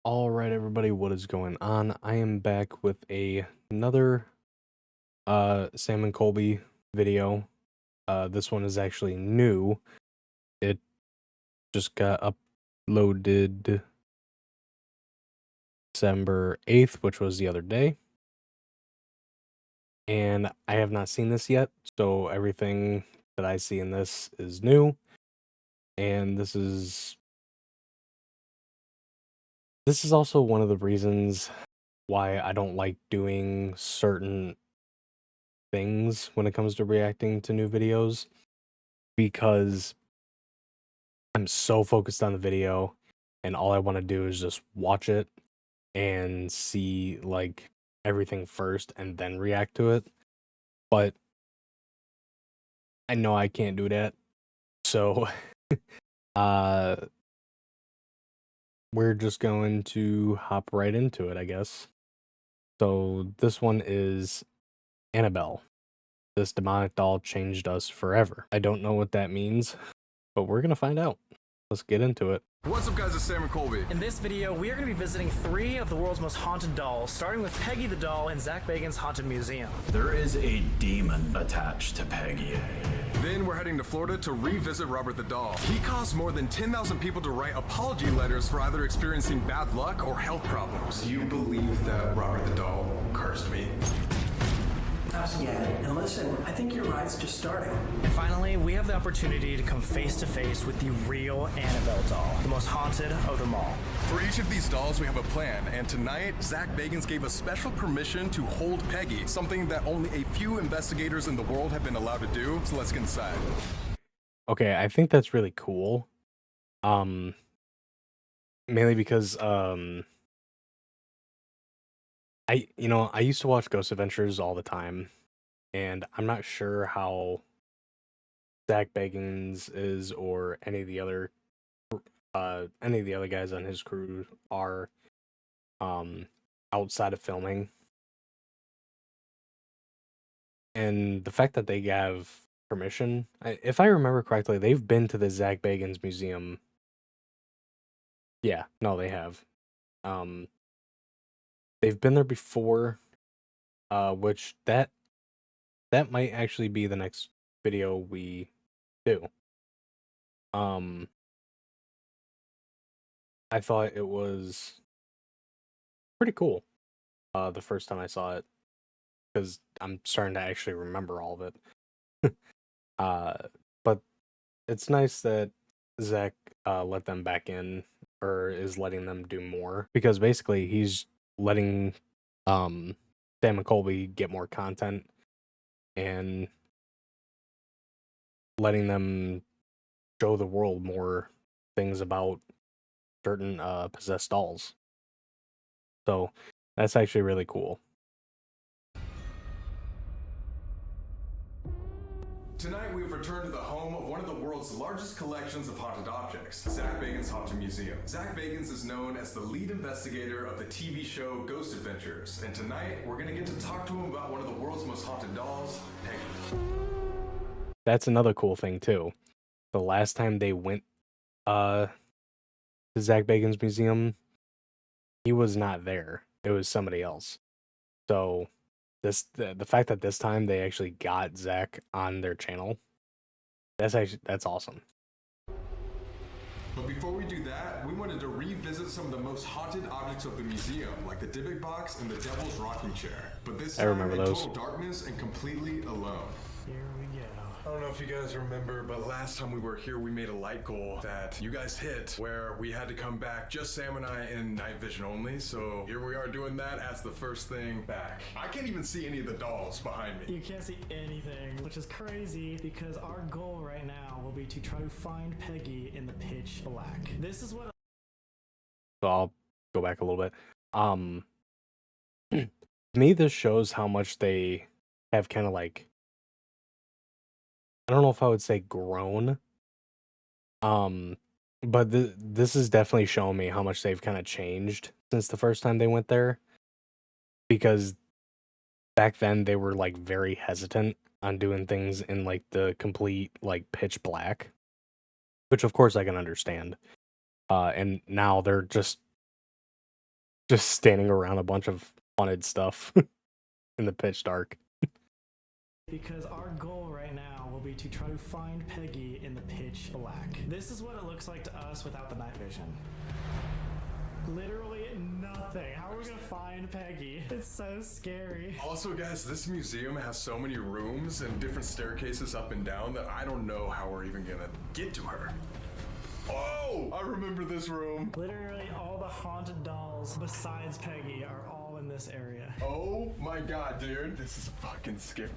All right, everybody, what is going on? I am back with another Sam and Colby video. This one is actually new. It just got uploaded December 8th, which was the other day. And I have not seen this yet, so everything that I see in this is new. And this is also one of the reasons why I don't like doing certain things when it comes to reacting to new videos, because I'm so focused on the video and all I want to do is just watch it and see like everything first and then react to it. But I know I can't do that. So uh we're just going to hop right into it, I guess. So this one is Annabelle. This demonic doll changed us forever. I don't know what that means, but we're gonna find out. Let's get into it. What's up, guys? It's Sam and Colby. In this video, we are going to be visiting 3 of the world's most haunted dolls, starting with Peggy the doll in Zach Bagans' Haunted Museum. There is a demon attached to Peggy. Then we're heading to Florida to revisit Robert the doll. He caused more than 10,000 people to write apology letters for either experiencing bad luck or health problems. Do you believe that Robert the doll cursed me? Yeah, and listen, I think your ride's just starting. And finally, we have the opportunity to come face to face with the real Annabelle doll, the most haunted of them all. For each of these dolls, we have a plan, and tonight, Zach Bagans gave us special permission to hold Peggy, something that only a few investigators in the world have been allowed to do, so let's get inside. Okay, I think that's really cool. Mainly because I used to watch Ghost Adventures all the time, and I'm not sure how Zach Bagans is or any of the other guys on his crew are outside of filming. And the fact that they have permission, if I remember correctly, they've been to the Zach Bagans Museum. Yeah, no, they have. They've been there before, which that might actually be the next video we do. I thought it was pretty cool the first time I saw it, because I'm starting to actually remember all of it. But it's nice that Zach let them back in, or is letting them do more, because basically he's letting Sam and Colby get more content and letting them show the world more things about certain possessed dolls. So that's actually really cool. Tonight, we've returned to the home of one of the world's largest collections of haunted objects, Zach Bagans' Haunted Museum. Zach Bagans is known as the lead investigator of the TV show Ghost Adventures, and tonight, we're going to get to talk to him about one of the world's most haunted dolls, Peggy. That's another cool thing, too. The last time they went to Zach Bagans' museum, he was not there. It was somebody else. So the fact that this time they actually got Zach on their channel, that's awesome. But before we do that, we wanted to revisit some of the most haunted objects of the museum, like the Dybbuk box and the Devil's Rocking Chair. But this time, remember in those. total darkness and completely alone. Here we go. I don't know if you guys remember, but last time we were here, we made a light goal that you guys hit, where we had to come back, just Sam and I, in night vision only. So here we are doing that as the first thing back. I can't even see any of the dolls behind me. You can't see anything, which is crazy because our goal right now will be to try to find Peggy in the pitch black. This is what So I'll go back a little bit. To me, this shows how much they have kind of like, I don't know if I would say grown. But this is definitely showing me how much they've kind of changed since the first time they went there. Because back then they were like very hesitant on doing things in like the complete like pitch black, which of course I can understand. And now they're just just standing around a bunch of haunted stuff in the pitch dark. Because our goal right now will be to try to find Peggy in the pitch black. This is what it looks like to us without the night vision. Literally nothing. How are we gonna find Peggy? It's so scary. Also, guys, this museum has so many rooms and different staircases up and down that I don't know how we're even gonna get to her. Oh, I remember this room. Literally all the haunted dolls besides Peggy are all in this area. Oh my god, dude. This is fucking scary.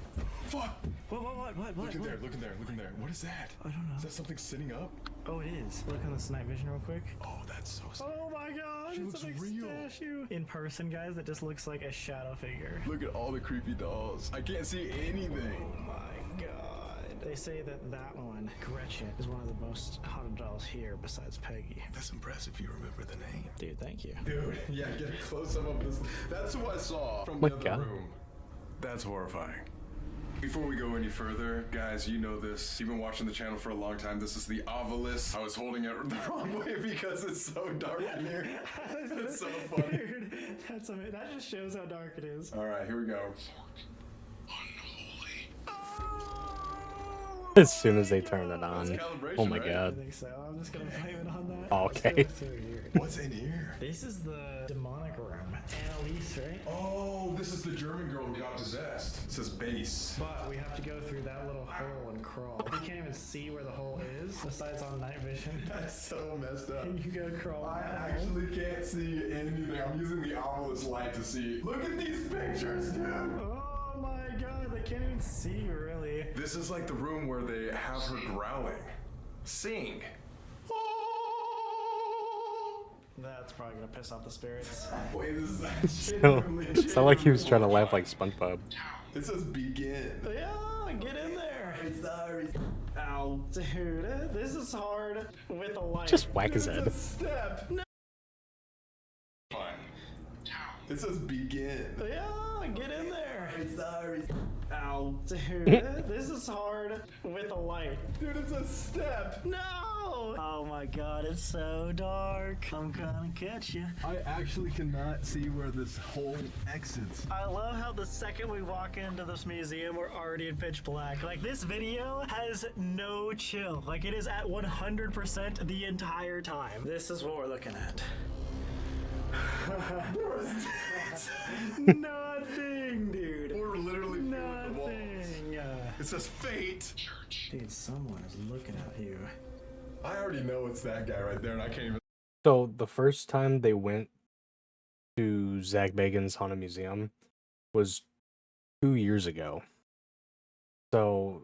Fuck. What? Look in there, look in there, look in there. What is that? I don't know. Is that something sitting up? Oh, it is. Look on this night vision real quick. Oh, that's so scary. Oh my god, She it's looks a big real. statue. In person, guys, that just looks like a shadow figure. Look at all the creepy dolls. I can't see anything. Oh my god. They say that one, Gretchen, is one of the most haunted dolls here besides Peggy. That's impressive. You remember the name. Dude, thank you. Dude, yeah, get a close-up of this. That's who I saw from My the other God. room. That's horrifying. Before we go any further, guys, you know this. You've been watching the channel for a long time. This is the obelisk. I was holding it the wrong way because it's so dark in here. It's so funny. Dude, that's amazing. That just shows how dark it is. All right, here we go. As soon as they turn it on. calibration, Oh my right? I god. think so. I'm just gonna blame it on that. Oh, okay. It's so weird. What's in here? This is the demonic room. Annalise, right? Oh, this is the German girl who got possessed. It says base. But we have to go through that little hole and crawl. We can't even see where the hole is, besides on night vision. That's so messed up. And you gotta crawl. I down. actually can't see anything. I'm using the obelisk light to see. Look at these pictures, dude. Oh my god, they can't even see really. This is like the room where they have her growling. Sing. That's probably gonna piss off the spirits. Wait, this is No, it's not like he was trying to laugh like SpongeBob. It says begin. Yeah, get in there. Ow, dude, this is hard with a light. Just whack his head. Step. No. Fine. It says begin. Yeah, get in there. Ow, dude, this is hard with a light. Dude, it's a step. No! Oh my god, it's so dark. I'm gonna catch you. I actually cannot see where this hole exits. I love how the second we walk into this museum, we're already in pitch black. Like, this video has no chill. Like, it is at 100% the entire time. This is what we're looking at. Nothing, dude. We're literally filling the walls. Nothing. It says fate. Dude, someone is looking at you. I already know it's that guy right there, and I can't even. So the first time they went to Zach Bagans' Haunted Museum was 2 years ago. So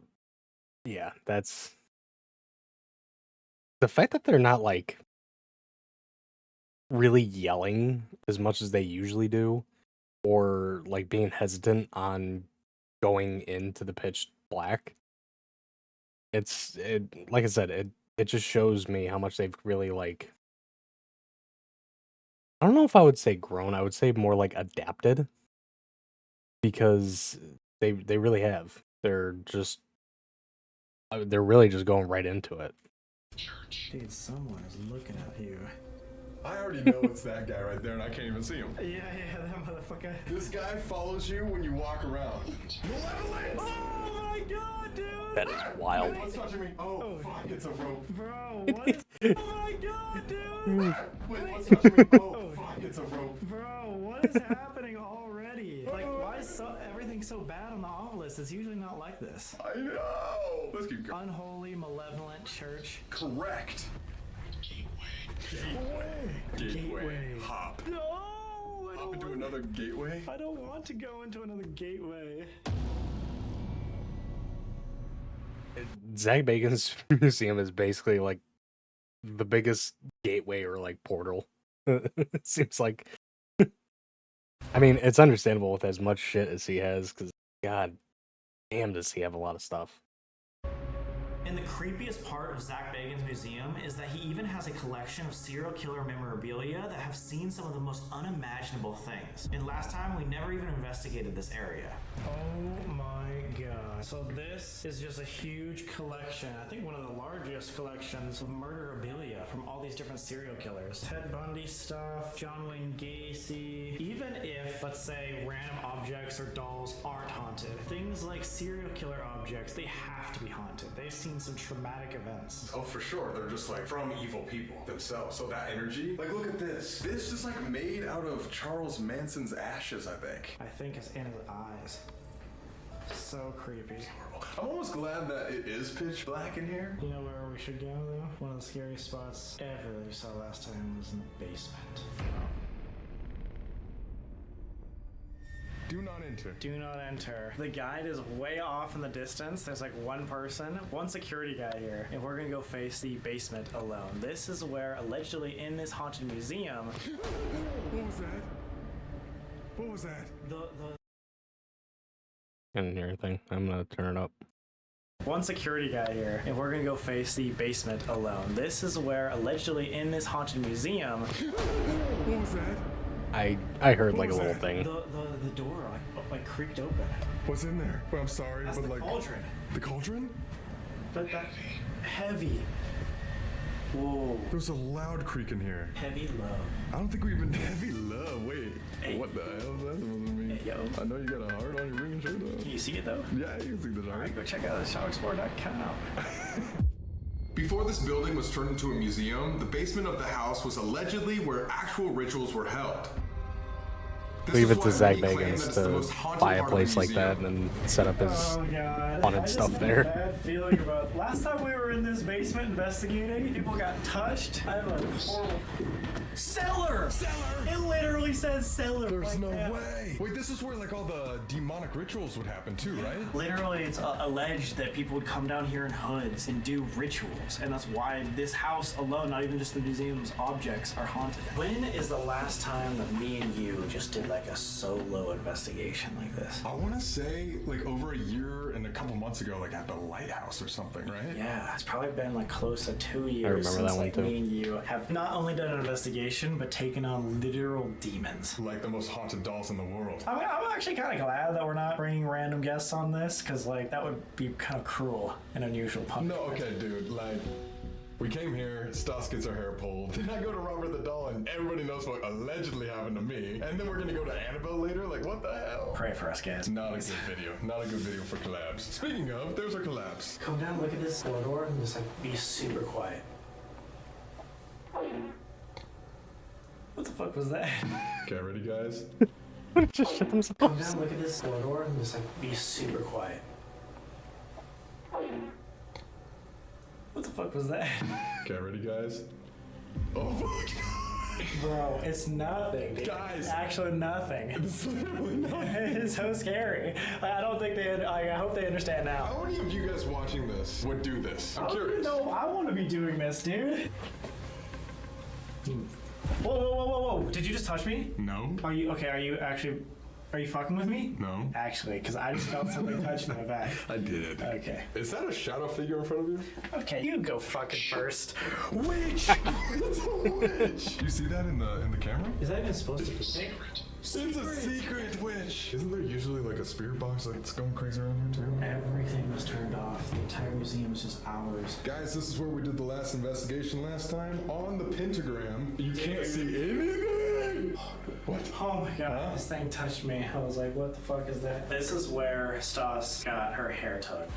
yeah, that's the fact that they're not like really yelling as much as they usually do, or like being hesitant on going into the pitch black. Like I said, it just shows me how much they've really like, I don't know if I would say grown, I would say more like adapted, because they really have. They're really just going right into it. Dude, someone is looking at you. I already know it's that guy right there, and I can't even see him. Yeah, that motherfucker. This guy follows you when you walk around. Malevolent! Oh my god, dude! That is wild. What's touching me? Oh, fuck, it's a rope. Bro, what is... Oh my god, dude! Wait, what's touching me? Oh, fuck, it's a rope. Bro, what is happening already? Like, why is everything so bad on the obelisk? It's usually not like this. I know! Let's keep going. Unholy, malevolent church. Correct. Gateway. Hop. No! Hop into another gateway? I don't want to go into another gateway. Zach Bagans' museum is basically like the biggest gateway or like portal. It seems like. I mean, it's understandable with as much shit as he has, because god damn does he have a lot of stuff. And the creepiest part of Zach Bagans' museum is that he even has a collection of serial killer memorabilia that have seen some of the most unimaginable things. And last time, we never even investigated this area. Oh my god. So this is just a huge collection, I think one of the largest collections of murderabilia from all these different serial killers. Ted Bundy stuff, John Wayne Gacy. Even if, let's say, random objects or dolls aren't haunted, things like serial killer objects, they have to be haunted. They've seen some traumatic events. Oh, for sure. They're just like from evil people themselves. So that energy, like look at this. This is like made out of Charles Manson's ashes, I think. I think it's in his eyes. So creepy. I'm almost glad that it is pitch black in here. You know where we should go though? One of the scariest spots ever that we saw last time was in the basement. Do not enter. Do not enter. The guide is way off in the distance. There's like one person, one security guy here, and we're gonna go face the basement alone. This is where allegedly in this haunted museum. What was that? What was that? I didn't hear anything. I'm gonna turn it up. One security guy here, and we're gonna go face the basement alone. This is where allegedly in this haunted museum. What was that? I heard like a little thing. The door like creaked open. What's in there? Well, I'm sorry, That's but the like cauldron. the cauldron? But that heavy. Whoa. There's a loud creak in here. Heavy love. I don't think we even heavy love. Wait, Hey. what the hell is that supposed to mean? Hey, yo. I know you got a heart on your ring shirt though. Can you see it though? Yeah, you can see the heart. Alright, go check out showexplore.com. Before this building was turned into a museum, the basement of the house was allegedly where actual rituals were held. This Leave is it to why Zach many claim that Bagans it's the most to haunted buy a part of the place like that museum. and then set up his Oh god. haunted I just stuff have there. a bad feeling about last time we were in this basement investigating, people got touched. I have a horrible cellar! It literally says cellar. There's like no that. way. Wait, this is where like all the demonic rituals would happen too, right? Literally, it's alleged that people would come down here in hoods and do rituals, and that's why this house alone, not even just the museum's objects, are haunted. When is the last time that me and you just did like a solo investigation like this? I want to say like over a year and a couple months ago, like at the lighthouse or something, right? Yeah, it's probably been like close to 2 years remember since that one like too. me and you have not only done an investigation but taken on literal demons. Like the most haunted dolls in the world. I'm actually kind of glad that we're not bringing random guests on this, because like that would be kind of cruel and unusual punishment. No, okay, dude. Like, we came here, Stas gets her hair pulled. Then I go to Robert the Doll, and everybody knows what allegedly happened to me. And then we're gonna go to Annabelle later. Like, what the hell? Pray for us, guys. Not a good video. Not a good video for collabs. Speaking of, there's our collabs. Come down, look at this corridor, and just like be super quiet. What the fuck was that? Okay, ready, guys? Just shut Come themselves. down, look at this corridor, and just like be super quiet. What the fuck was that? Okay, ready, guys? Oh, fuck. Bro, it's nothing, dude. Guys. It's actually nothing. It's literally not. It's so scary. I don't think I hope they understand now. How many of you guys watching this would do this? I'm I don't curious. know. I want to be doing this, dude. Whoa. Did you just touch me? No? Are you fucking with me? No. Actually, because I just felt something touching my back. I did. Okay. Is that a shadow figure in front of you? Okay, you go fucking first. Witch! It's a witch! You see that in the camera? Is that even supposed to be secret? It's a secret witch! Isn't there usually like a spirit box that's going crazy around here too? Everything was turned off. The entire museum is just ours. Guys, this is where we did the last investigation last time. On the pentagram, you can't see anything! What? Oh my god, this thing touched me. I was like, what the fuck is that? This is where Stas got her hair tugged.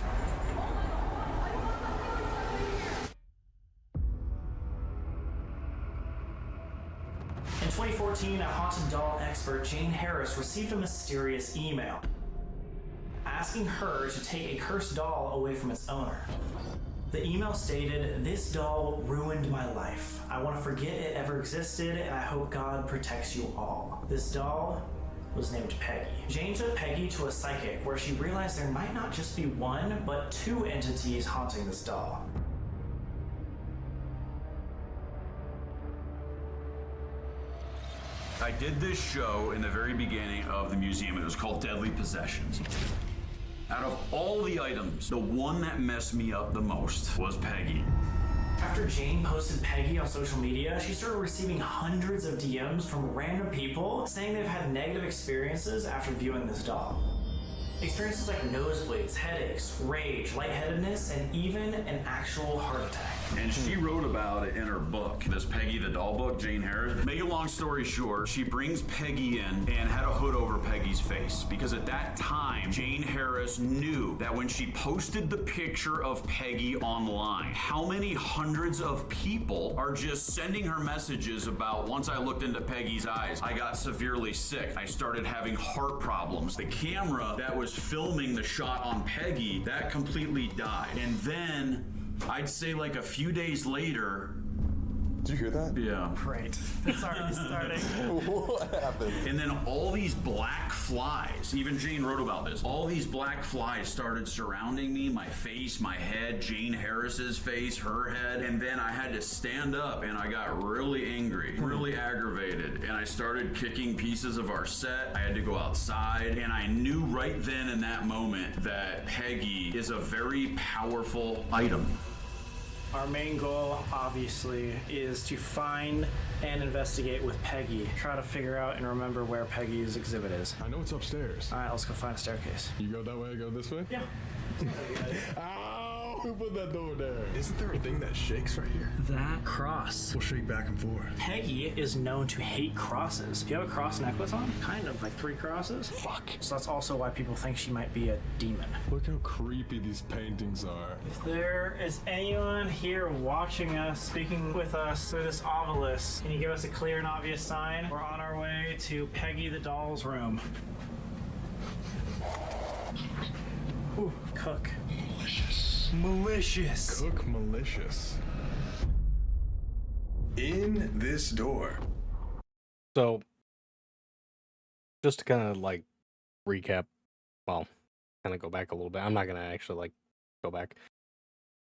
In 2014, a haunted doll expert, Jane Harris, received a mysterious email asking her to take a cursed doll away from its owner. The email stated, "This doll ruined my life. I want to forget it ever existed, and I hope God protects you all." This doll was named Peggy. Jane took Peggy to a psychic where she realized there might not just be one, but two entities haunting this doll. I did this show in the very beginning of the museum. It was called Deadly Possessions. Out of all the items, the one that messed me up the most was Peggy. After Jane posted Peggy on social media, she started receiving hundreds of DMs from random people saying they've had negative experiences after viewing this doll. Experiences like nosebleeds, headaches, rage, lightheadedness, and even an actual heart attack. And she wrote about it in her book, this Peggy the Doll book, Jane Harris. Make a long story short, she brings Peggy in and had a hood over Peggy's face because at that time, Jane Harris knew that when she posted the picture of Peggy online, how many hundreds of people are just sending her messages about, once I looked into Peggy's eyes, I got severely sick. I started having heart problems. The camera that was filming the shot on Peggy, that completely died. And then I'd say like a few days later. Did you hear that? Yeah. Great. It's already starting. What happened? And then all these black flies, even Jane wrote about this, all these black flies started surrounding me, my face, my head, Jane Harris's face, her head. And then I had to stand up and I got really angry, really aggravated. And I started kicking pieces of our set. I had to go outside. And I knew right then in that moment that Peggy is a very powerful item. Our main goal, obviously, is to find and investigate with Peggy. Try to figure out and remember where Peggy's exhibit is. I know it's upstairs. All right, let's go find a staircase. You go that way, I go this way? Yeah. Ow! Who put that door there? Isn't there a thing that shakes right here? That cross. We'll shake back and forth. Peggy is known to hate crosses. Do you have a cross necklace on? Kind of, like 3 crosses. Fuck. So that's also why people think she might be a demon. Look how creepy these paintings are. If there is anyone here watching us, speaking with us through this obelisk, can you give us a clear and obvious sign? We're on our way to Peggy the doll's room. Ooh, cook. Malicious. Cook malicious. In this door. So, just to kind of like recap, well, kind of go back a little bit. I'm not gonna actually like go back.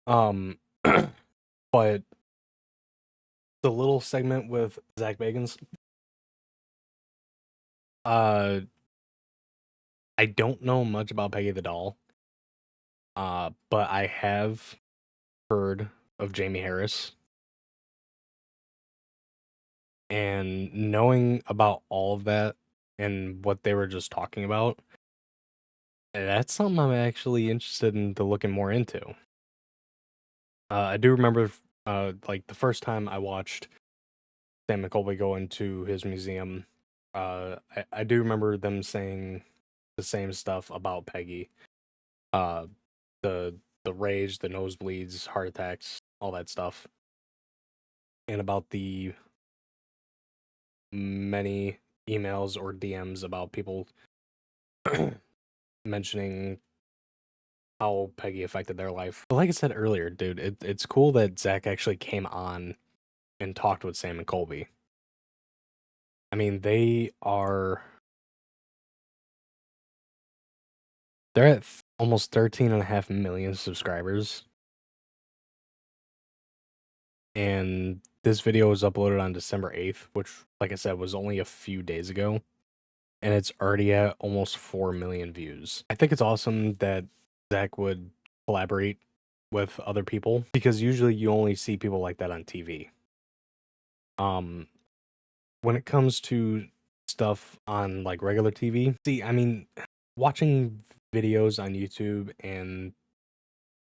But the little segment with Zach Bagans, I don't know much about Peggy the doll. But I have heard of Jamie Harris. And knowing about all of that and what they were just talking about, that's something I'm actually interested in to looking more into. I do remember, like the first time I watched Sam and Colby go into his museum, I do remember them saying the same stuff about Peggy. The rage, the nosebleeds, heart attacks, all that stuff. And about the many emails or DMs about people mentioning how Peggy affected their life. But like I said earlier, dude, it's cool that Zach actually came on and talked with Sam and Colby. I mean, they're at almost 13.5 million subscribers. And this video was uploaded on December 8th, which, like I said, was only a few days ago. And it's already at almost 4 million views. I think it's awesome that Zach would collaborate with other people, because usually you only see people like that on TV. When it comes to stuff on like regular TV, see, I mean, watching videos on YouTube and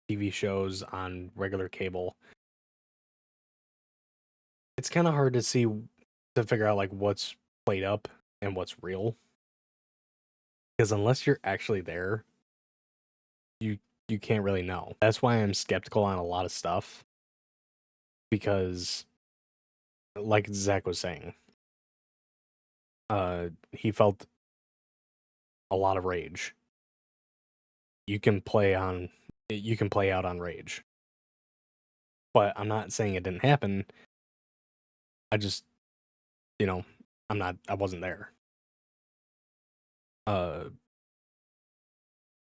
TV shows on regular cable, it's kind of hard to figure out like what's played up and what's real, because unless you're actually there, you can't really know. That's why I'm skeptical on a lot of stuff, because like Zach was saying, he felt a lot of rage. You can play out on rage. But I'm not saying it didn't happen. I just, I wasn't there.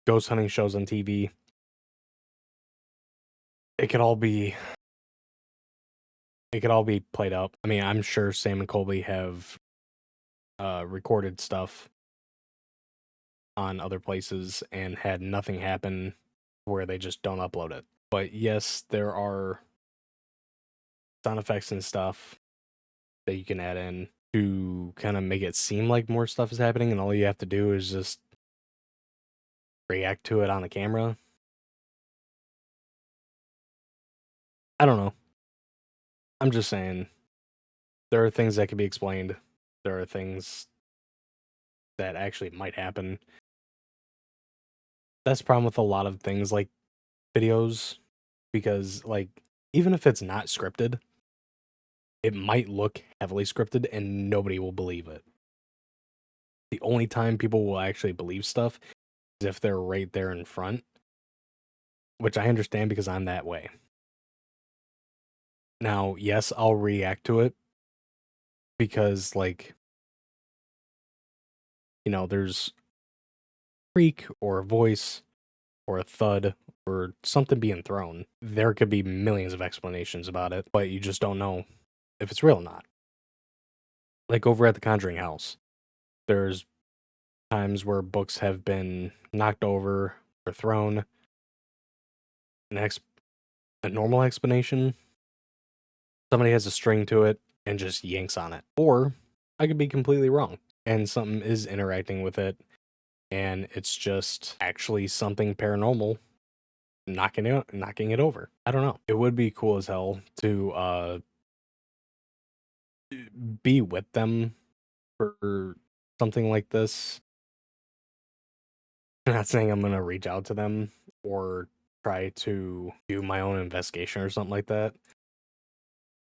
Ghost hunting shows on TV, it could all be played up. I mean, I'm sure Sam and Colby have recorded stuff on other places and had nothing happen where they just don't upload it. But yes, there are sound effects and stuff that you can add in to kind of make it seem like more stuff is happening, and all you have to do is just react to it on the camera. I don't know. I'm just saying, there are things that can be explained. There are things that actually might happen. That's the problem with a lot of things like videos, because like even if it's not scripted, it might look heavily scripted and nobody will believe it. The only time people will actually believe stuff is if they're right there in front, which I understand because I'm that way. Now, yes, I'll react to it because, like, there's a creak or a voice or a thud or something being thrown. There could be millions of explanations about it, but you just don't know if it's real or not. Like over at the Conjuring house, there's times where books have been knocked over or thrown. A normal explanation, somebody has a string to it and just yanks on it. Or I could be completely wrong and something is interacting with it and it's just actually something paranormal knocking it over. I don't know. It would be cool as hell to be with them for something like this. I'm not saying I'm gonna reach out to them or try to do my own investigation or something like that.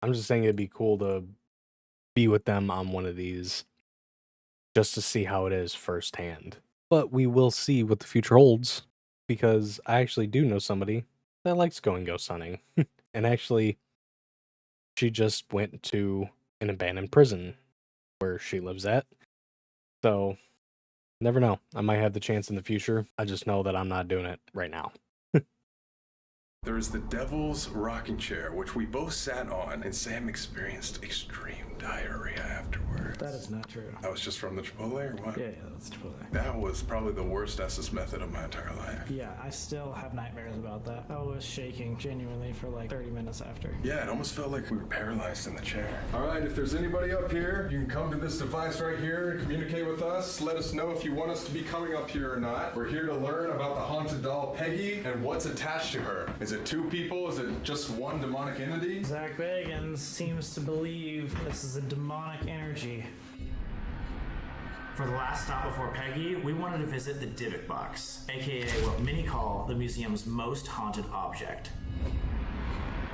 I'm just saying it'd be cool to be with them on one of these just to see how it is firsthand. But we will see what the future holds, because I actually do know somebody that likes going ghost hunting. And actually, she just went to an abandoned prison where she lives at. So, never know. I might have the chance in the future. I just know that I'm not doing it right now. There is the Devil's Rocking Chair, which we both sat on, and Sam experienced extreme diarrhea afterwards. That is not true. That was just from the Chipotle, or what? Yeah, that's Chipotle. That was probably the worst Estes method of my entire life. Yeah, I still have nightmares about that. I was shaking genuinely for like 30 minutes after. Yeah, it almost felt like we were paralyzed in the chair. All right, if there's anybody up here, you can come to this device right here and communicate with us. Let us know if you want us to be coming up here or not. We're here to learn about the haunted doll Peggy and what's attached to her. Is it 2 people? Is it just one demonic entity? Zach Bagans seems to believe this is a demonic energy. For the last stop before Peggy, we wanted to visit the Dybbuk box, aka what many call the museum's most haunted object.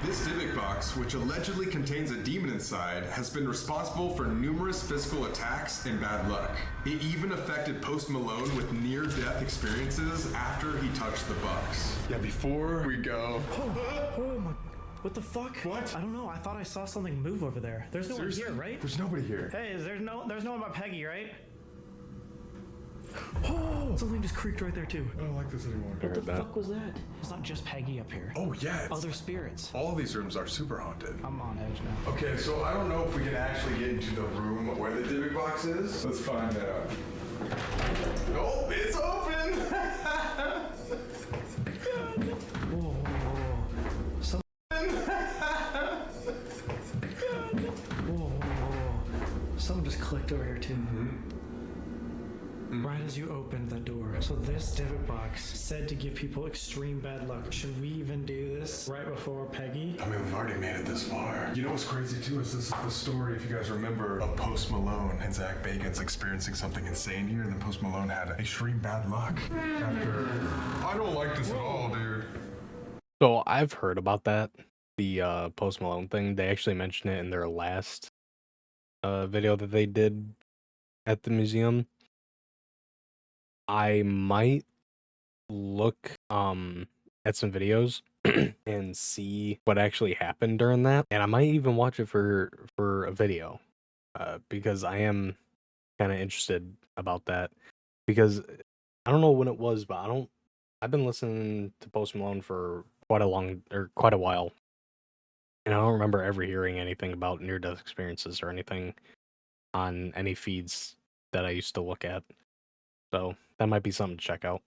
This Dybbuk box, which allegedly contains a demon inside, has been responsible for numerous physical attacks and bad luck. It even affected Post Malone with near-death experiences after he touched the box. Yeah, before we go... Oh my... What the fuck? What? I don't know. I thought I saw something move over there. There's no Seriously? one here, right? There's nobody here. Hey, there's no one about Peggy, right? Oh, something just creaked right there too. I don't like this anymore. What the fuck was that? It's not just Peggy up here. Oh, yeah. Other spirits. All of these rooms are super haunted. I'm on edge now. Okay, so I don't know if we can actually get into the room where the Dybbuk box is. Let's find out. Oh, it's open! Whoa, whoa, whoa. Some... Whoa, whoa, whoa. Something just clicked over here too. Right as you opened the door. So this Dybbuk box said to give people extreme bad luck. Should we even do this right before Peggy? I mean, we've already made it this far. You know what's crazy too is this is the story, if you guys remember, of Post Malone and Zach Bagans experiencing something insane here, and then Post Malone had extreme bad luck after. I don't like this at all, dude. So I've heard about that, the Post Malone thing. They actually mentioned it in their last video that they did at the museum. I might look at some videos and see what actually happened during that, and I might even watch it for a video, because I am kind of interested about that, because I don't know when it was, but I've been listening to Post Malone for quite a while, and I don't remember ever hearing anything about near-death experiences or anything on any feeds that I used to look at. So that might be something to check out.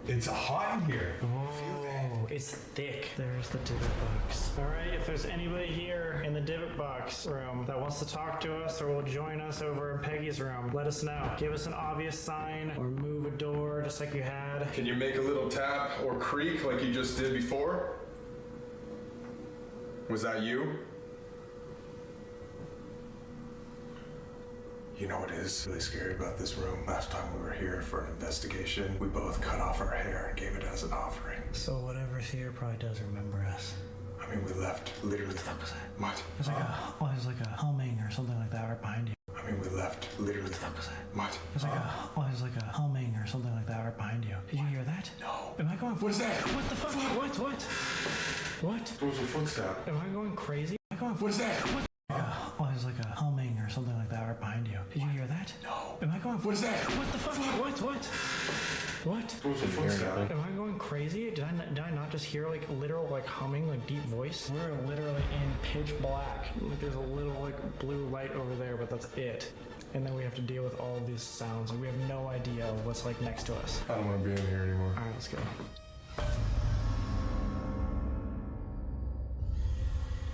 It's hot in here. Oh, it's thick. There's the divot box. All right, if there's anybody here in the divot box room that wants to talk to us or will join us over in Peggy's room, let us know. Give us an obvious sign or move a door just like you had. Can you make a little tap or creak like you just did before? Was that you? You know what is really scary about this room? Last time we were here for an investigation, we both cut off our hair and gave it as an offering. So whatever's here probably does remember us. I mean, we left literally. What the fuck was that? What? There's like a humming or something like that right behind you. I mean, we left literally. What the fuck was that? What? There's like a humming or something like that right behind you. Did you hear that? No. Am I going? What is that? What the fuck? What? What? What was a footstep? Am I going crazy? Am I going? What is that? What? There's like a humming or something like that right behind you. Did you hear that? No. Am I going? What is that? What the fuck? What? What was a footstep? Am I going crazy? Did I not just hear like literal like humming, like deep voice? We're literally in pitch black. Like there's a little like blue light over there, but that's it. And then we have to deal with all of these sounds. And we have no idea what's like next to us. I don't want to be in here anymore. All right, let's go.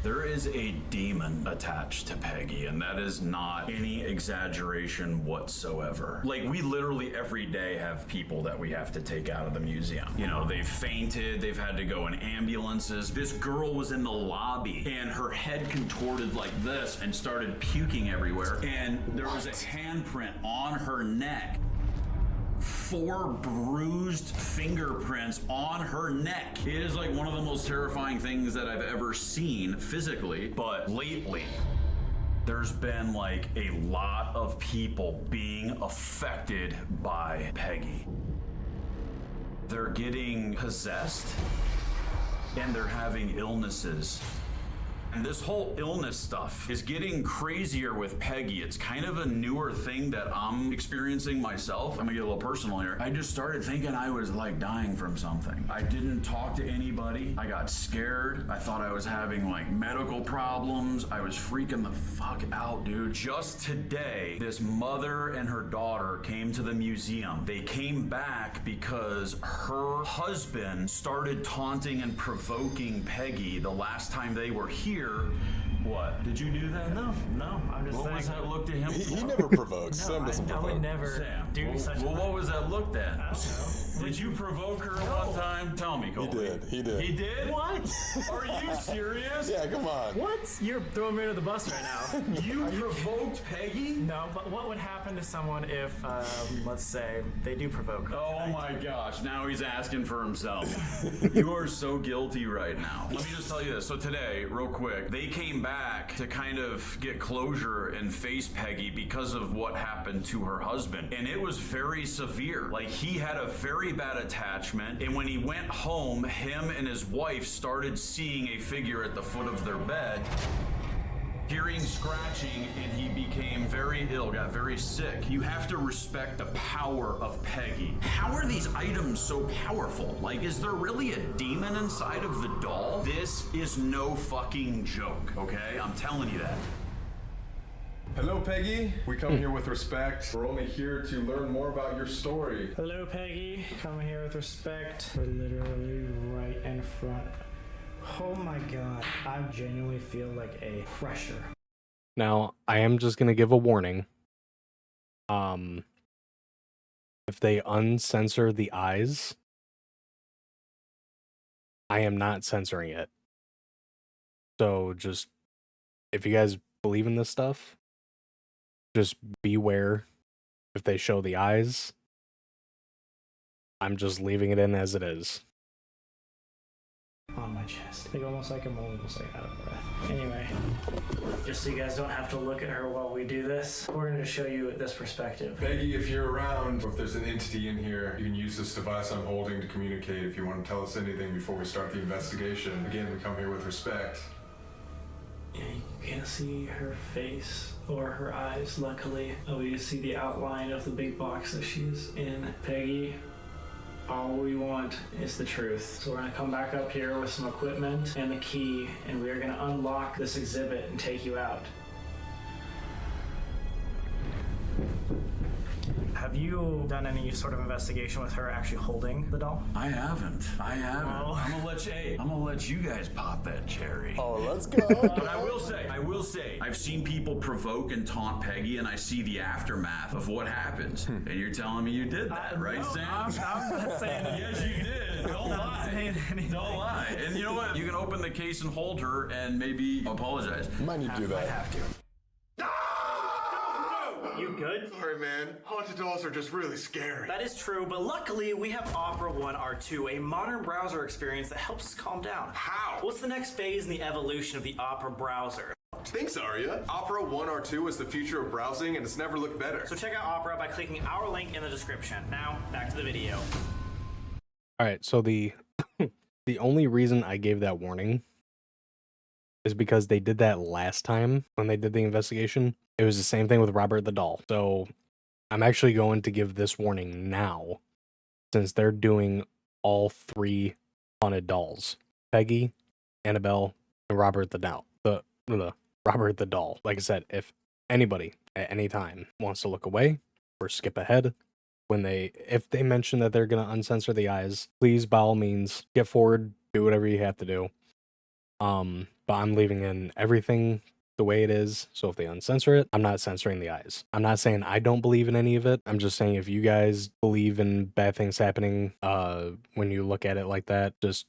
There is a demon attached to Peggy, and that is not any exaggeration whatsoever. Like, we literally every day have people that we have to take out of the museum. You know, they've fainted, they've had to go in ambulances. This girl was in the lobby, and her head contorted like this and started puking everywhere, and there was a handprint on her neck. 4 bruised fingerprints on her neck. It is like one of the most terrifying things that I've ever seen physically, but lately there's been like a lot of people being affected by Peggy. They're getting possessed and they're having illnesses. And this whole illness stuff is getting crazier with Peggy. It's kind of a newer thing that I'm experiencing myself. I'm gonna get a little personal here. I just started thinking I was like dying from something. I didn't talk to anybody. I got scared. I thought I was having like medical problems. I was freaking the fuck out, dude. Just today, this mother and her daughter came to the museum. They came back because her husband started taunting and provoking Peggy the last time they were here. What? Did you do that? No, I'm just saying. What was that look to him? He never provokes. No, Sam doesn't I provoke. would never Sam, do such a well, thing. what was that look then? I don't know. Did you provoke her one time? Tell me, Colby. He did. He did? What? Are you serious? Yeah, come on. What? You're throwing me under the bus right now. You provoked Peggy? No, but what would happen to someone if, let's say, they do provoke her? Oh my gosh, now he's asking for himself. You are so guilty right now. Let me just tell you this. So today, real quick, they came back to kind of get closure and face Peggy because of what happened to her husband. And it was very severe. Like, he had a very bad attachment, and when he went home, him and his wife started seeing a figure at the foot of their bed, hearing scratching, and he became very ill, got very sick. You have to respect the power of Peggy. How are these items so powerful? Like, is there really a demon inside of the doll? This is no fucking joke, okay? I'm telling you that. Hello, Peggy. We come here with respect. We're only here to learn more about your story. Hello, Peggy. Come here with respect. We're literally right in front. Oh my god. I genuinely feel like a pressure. Now, I am just going to give a warning. If they uncensor the eyes, I am not censoring it. So just, if you guys believe in this stuff, just beware if they show the eyes. I'm just leaving it in as it is. On my chest. Like almost like I'm almost like out of breath. Anyway, just so you guys don't have to look at her while we do this, we're going to show you this perspective. Peggy, if you're around, or if there's an entity in here, you can use this device I'm holding to communicate if you want to tell us anything before we start the investigation. Again, we come here with respect. Yeah, you can't see her face or her eyes, luckily. We see the outline of the big box that she's in. Peggy, all we want is the truth. So we're gonna come back up here with some equipment and the key, and we are gonna unlock this exhibit and take you out. Have have you done any sort of investigation with her actually holding the doll? I haven't. Oh. I'm gonna let you guys pop that cherry. Oh, let's go. But I will say, I've seen people provoke and taunt Peggy, and I see the aftermath of what happens. And you're telling me you did that, right, no, Sam? I'm not saying anything. Yes, you did. Don't lie. Don't lie. And you know what? You can open the case and hold her and maybe apologize. Might need to do I that. have to. You good? Sorry, man. Haunted dolls are just really scary. That is true, but luckily we have Opera 1 R2, a modern browser experience that helps us calm down. How? What's the next phase in the evolution of the Opera browser? Thanks, Arya. Opera 1 R2 is the future of browsing, and it's never looked better. So check out Opera by clicking our link in the description. Now, back to the video. All right, so the the only reason I gave that warning is because they did that last time when they did the investigation. It was the same thing with Robert the doll. So I'm actually going to give this warning now, since they're doing all 3 haunted dolls: Peggy, Annabelle, and Robert the doll. Robert the doll. Like I said, if anybody at any time wants to look away or skip ahead, if they mention that they're gonna uncensor the eyes, please by all means get forward, do whatever you have to do. But I'm leaving in everything the way it is. So if they uncensor it, I'm not censoring the eyes. I'm not saying I don't believe in any of it. I'm just saying if you guys believe in bad things happening, when you look at it like that, just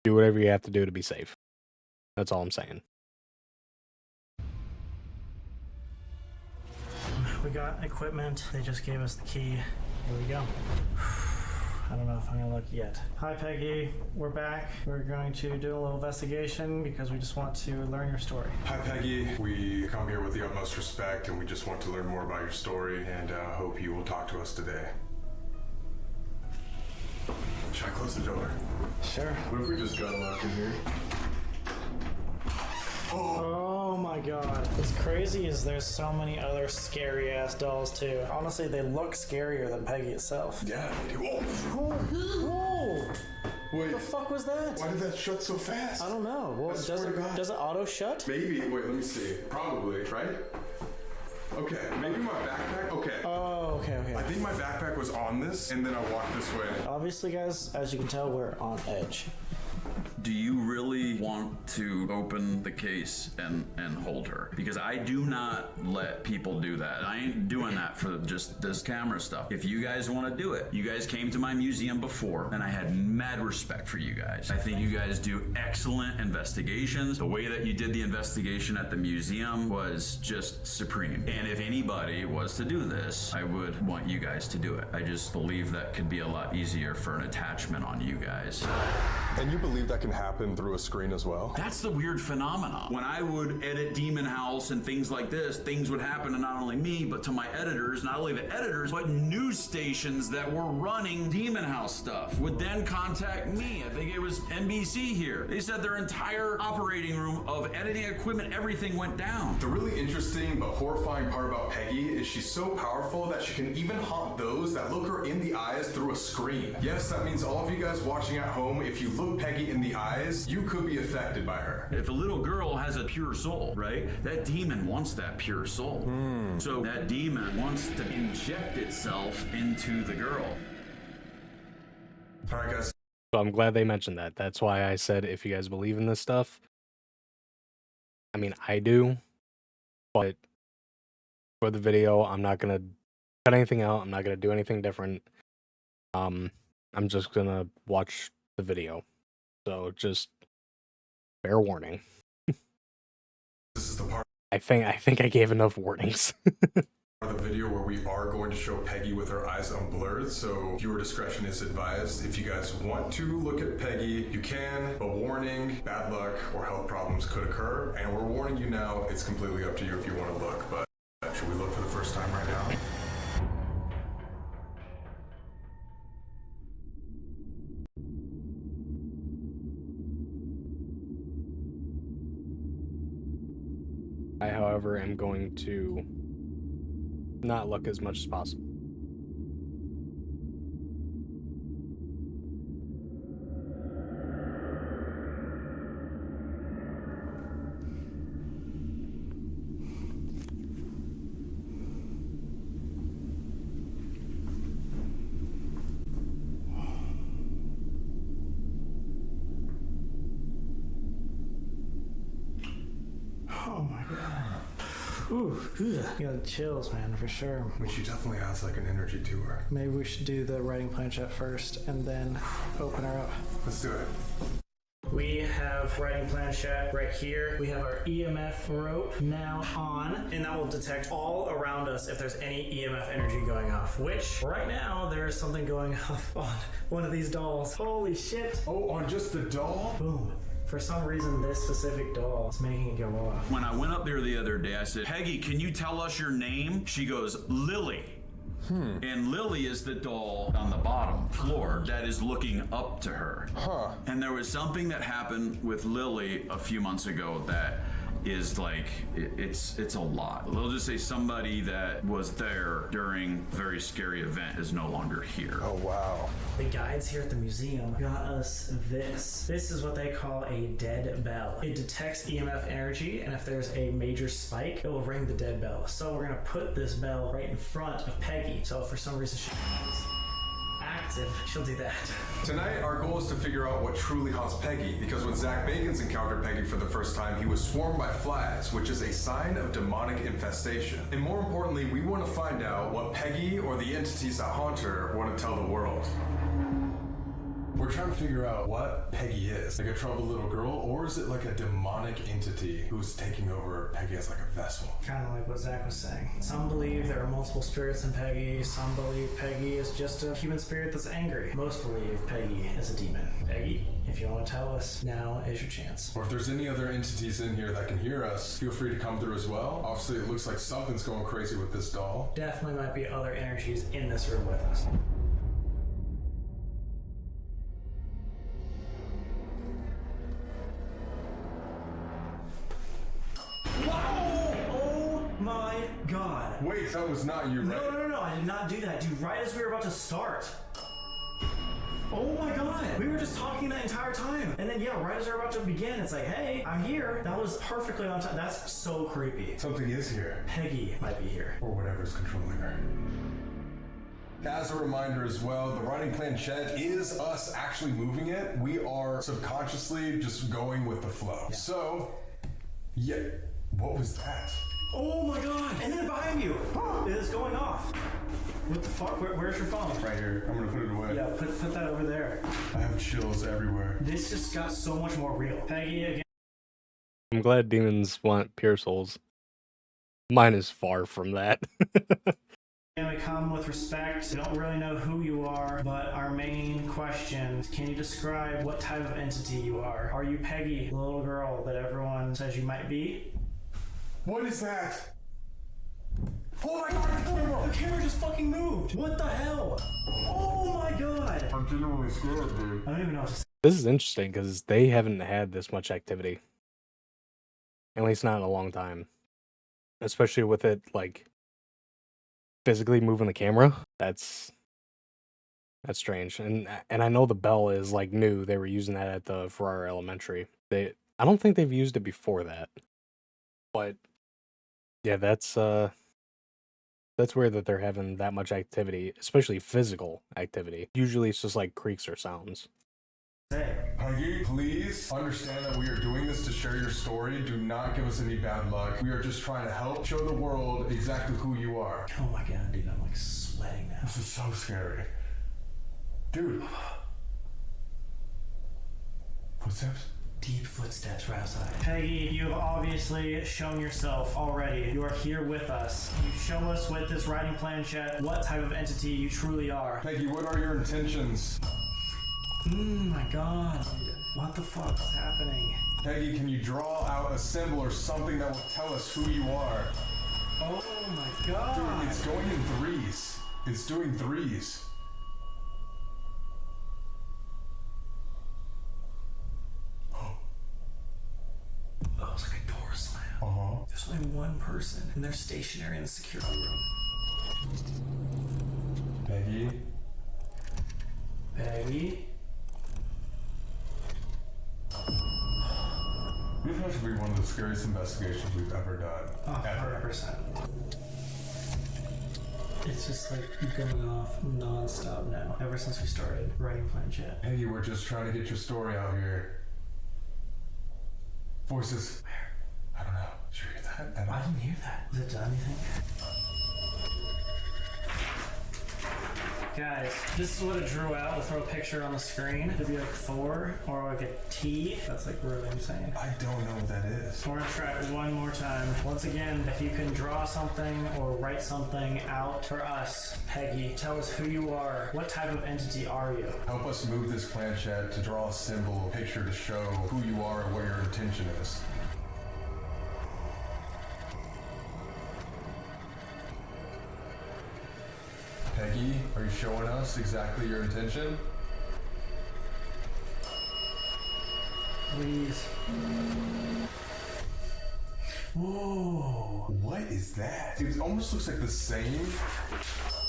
do whatever you have to do to be safe. That's all I'm saying. We got equipment. They just gave us the key. Here we go. I don't know if I'm gonna look yet. Hi, Peggy. We're back. We're going to do a little investigation because we just want to learn your story. Hi, Peggy. We come here with the utmost respect, and we just want to learn more about your story, and hope you will talk to us today. Should I close the door? Sure. What if we just got locked in here? Oh my god. What's crazy is there's so many other scary ass dolls too. Honestly, they look scarier than Peggy itself. Yeah, they do. Whoa! Wait, The fuck was that? why did that shut so fast? I don't know. Well, I swear to God. does it auto shut? Maybe. Wait, let me see. Probably, right? Okay, maybe my backpack. Okay. Oh, okay. I think my backpack was on this, and then I walked this way. Obviously, guys, as you can tell, we're on edge. Do you really want to open the case and hold her? Because I do not let people do that. I ain't doing that for just this camera stuff. If you guys want to do it, you guys came to my museum before, and I had mad respect for you guys. I think you guys do excellent investigations. The way that you did the investigation at the museum was just supreme. And if anybody was to do this, I would want you guys to do it. I just believe that could be a lot easier for an attachment on you guys. And you believe that can happen through a screen as well? That's the weird phenomenon. When I would edit Demon House and things like this, things would happen to not only me, but to my editors. Not only the editors, but news stations that were running Demon House stuff would then contact me. I think it was NBC here. They said their entire operating room of editing equipment, everything went down. The really interesting but horrifying part about Peggy is she's so powerful that she can even haunt those that look her in the eyes through a screen. Yes, that means all of you guys watching at home, if you look Peggy in the eyes, you could be affected by her. If a little girl has a pure soul, right? That demon wants that pure soul. So that demon wants to inject itself into the girl. All right, guys. So I'm glad they mentioned that. That's why I said if you guys believe in this stuff. I mean, I do, but for the video, I'm not gonna cut anything out. I'm not gonna do anything different. I'm just gonna watch the video. So just fair warning. This is the part I think I gave enough warnings. of the video where we are going to show Peggy with her eyes unblurred, so viewer discretion is advised. If you guys want to look at Peggy, you can, but warning, bad luck or health problems could occur, and we're warning you now. It's completely up to you if you want to look, but should we look for the first time right now? I, however, am going to not look as much as possible. Whew. You got chills, man, for sure. I mean, she definitely has like an energy to her. Maybe we should do the writing planchette first and then open her up. Let's do it. We have writing planchette right here. We have our EMF rope now on, and that will detect all around us if there's any EMF energy going off, which right now there's something going off on one of these dolls. Holy shit. Oh, on just the doll? Boom. For some reason, this specific doll is making it go off. When I went up there the other day, I said, Peggy, can you tell us your name? She goes, Lily. And Lily is the doll on the bottom floor that is looking up to her. And there was something that happened with Lily a few months ago that is like, it's a lot. They'll just say somebody that was there during a very scary event is no longer here. Oh, wow. The guides here at the museum got us this. This is what they call a dead bell. It detects EMF energy, and if there's a major spike, it will ring the dead bell. So we're gonna put this bell right in front of Peggy. So if for some reason she's active, she'll do that. Tonight, our goal is to figure out what truly haunts Peggy, because when Zach Bagans encountered Peggy for the first time, he was swarmed by flies, which is a sign of demonic infestation. And more importantly, we want to find out what Peggy or the entities that haunt her want to tell the world. We're trying to figure out what Peggy is. Like a troubled little girl, or is it like a demonic entity who's taking over Peggy as like a vessel? Kind of like what Zach was saying. Some believe there are multiple spirits in Peggy. Some believe Peggy is just a human spirit that's angry. Most believe Peggy is a demon. Peggy, if you want to tell us, now is your chance. Or if there's any other entities in here that can hear us, feel free to come through as well. Obviously, it looks like something's going crazy with this doll. Definitely might be other energies in this room with us. My God. Wait, that was not you, right? No, I did not do that, dude. Right as we were about to start. Oh my God. We were just talking that entire time. And then, yeah, right as we were about to begin, it's like, hey, I'm here. That was perfectly on time. That's so creepy. Something is here. Peggy might be here. Or whatever's controlling her. As a reminder as well, the writing planchette is us actually moving it. We are subconsciously just going with the flow. Yeah. So, yeah, what was that? Oh my God. And then behind you, it's going off. What the fuck? Where's your phone? Right here. I'm gonna put it away. Yeah, put that over there. I have chills everywhere. This just got so much more real. Peggy again. I'm glad demons want pure souls. Mine is far from that. And we come with respect. We don't really know who you are, but our main question is, can you describe what type of entity you are? Are you Peggy, the little girl that everyone says you might be? What is that? Oh my God, the camera just fucking moved. What the hell? Oh my God. I'm genuinely scared, dude. I don't even know what to say. This is interesting because they haven't had this much activity. At least not in a long time. Especially with it, like, physically moving the camera. That's strange. And I know the bell is, like, new. They were using that at the Ferrara Elementary. I don't think they've used it before that. But, yeah, that's weird that they're having that much activity, especially physical activity. Usually it's just like creaks or sounds. Peggy, please understand that we are doing this to share your story. Do not give us any bad luck. We are just trying to help show the world exactly who you are. Oh my God, dude, I'm like sweating now. This is so scary. Dude. Footsteps? Deep footsteps right outside. Peggy, you have obviously shown yourself already. You are here with us. You show us with this writing planchette what type of entity you truly are. Peggy, what are your intentions? My God. What the fuck is happening? Peggy, can you draw out a symbol or something that will tell us who you are? Oh my God. Dude, it's going in threes. It's doing threes. Oh, it's like a door slam. There's only one person, and they're stationary in the security room. Peggy? Peggy? This has to be one of the scariest investigations we've ever done. 100%. It's just like going off non-stop now, ever since we started writing planchette. Peggy, we're just trying to get your story out here. Voices. Where? I don't know. Did you hear that? that? And I didn't hear that. Has it done anything? Guys, this is what it drew out. We'll throw a picture on the screen. It'd be like Thor or like a T. That's like really insane. I don't know what that is. We're gonna try it one more time. Once again, if you can draw something or write something out for us, Peggy, tell us who you are. What type of entity are you? Help us move this planchette to draw a symbol, a picture to show who you are and what your intention is. Peggy, are you showing us exactly your intention? Please. Whoa. What is that? It almost looks like the same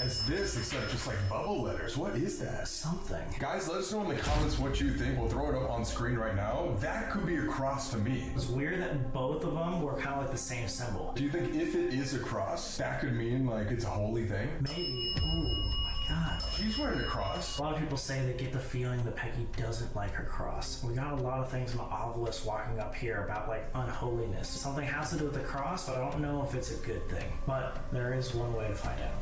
as this, except just like bubble letters. What is that? Something. Guys, let us know in the comments what you think. We'll throw it up on screen right now. That could be a cross to me. It's weird that both of them were kind of like the same symbol. Do you think if it is a cross, that could mean like it's a holy thing? Maybe. Ooh, my God. She's wearing a cross. A lot of people say they get the feeling that Peggy doesn't like her cross. We got a lot of things in the obelisk walking up here about like unholiness. Something has to do with the cross, but I don't know if it's a good thing. But there is one way to find out.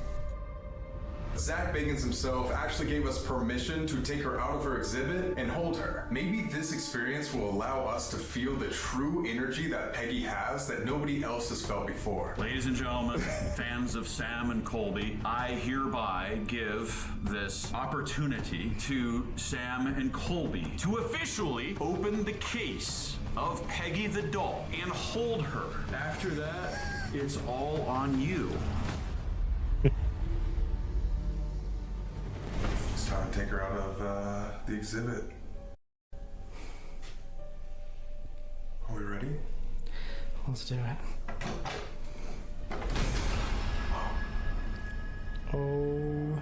Zach Bagans himself actually gave us permission to take her out of her exhibit and hold her. Maybe this experience will allow us to feel the true energy that Peggy has that nobody else has felt before. Ladies and gentlemen, fans of Sam and Colby, I hereby give this opportunity to Sam and Colby to officially open the case of Peggy the doll and hold her. After that, it's all on you. It's time to take her out of the exhibit. Are we ready? Let's do it. Oh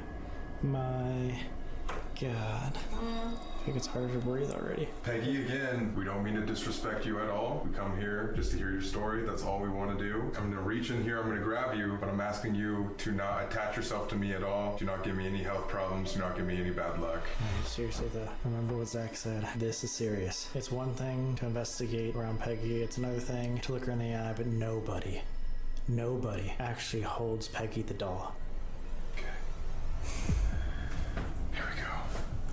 my God. I think it's harder to breathe already. Peggy, again, we don't mean to disrespect you at all. We come here just to hear your story. That's all we want to do. I'm going to reach in here, I'm going to grab you, but I'm asking you to not attach yourself to me at all. Do not give me any health problems. Do not give me any bad luck. Seriously though, remember what Zach said. This is serious. It's one thing to investigate around Peggy. It's another thing to look her in the eye, but nobody actually holds Peggy the doll. Okay. Here we go.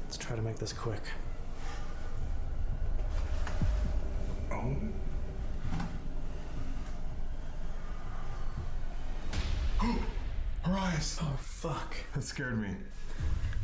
Let's try to make this quick. Oh. Her eyes. Oh, fuck. That scared me.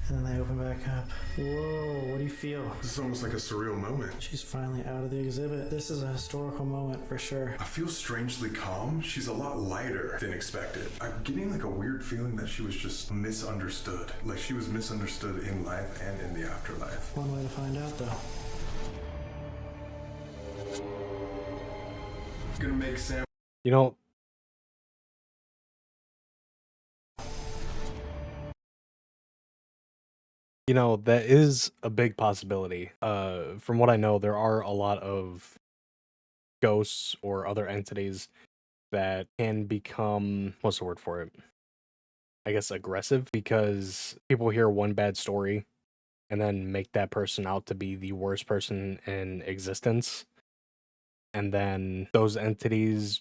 And then they open back up. Whoa, what do you feel? This is almost like a surreal moment. She's finally out of the exhibit. This is a historical moment for sure. I feel strangely calm. She's a lot lighter than expected. I'm getting like a weird feeling that she was just misunderstood. Like she was misunderstood in life and in the afterlife. One way to find out though. It's gonna make Sam. You know, that is a big possibility. From what I know, there are a lot of ghosts or other entities that can become, what's the word for it? I guess aggressive, because people hear one bad story and then make that person out to be the worst person in existence. And then those entities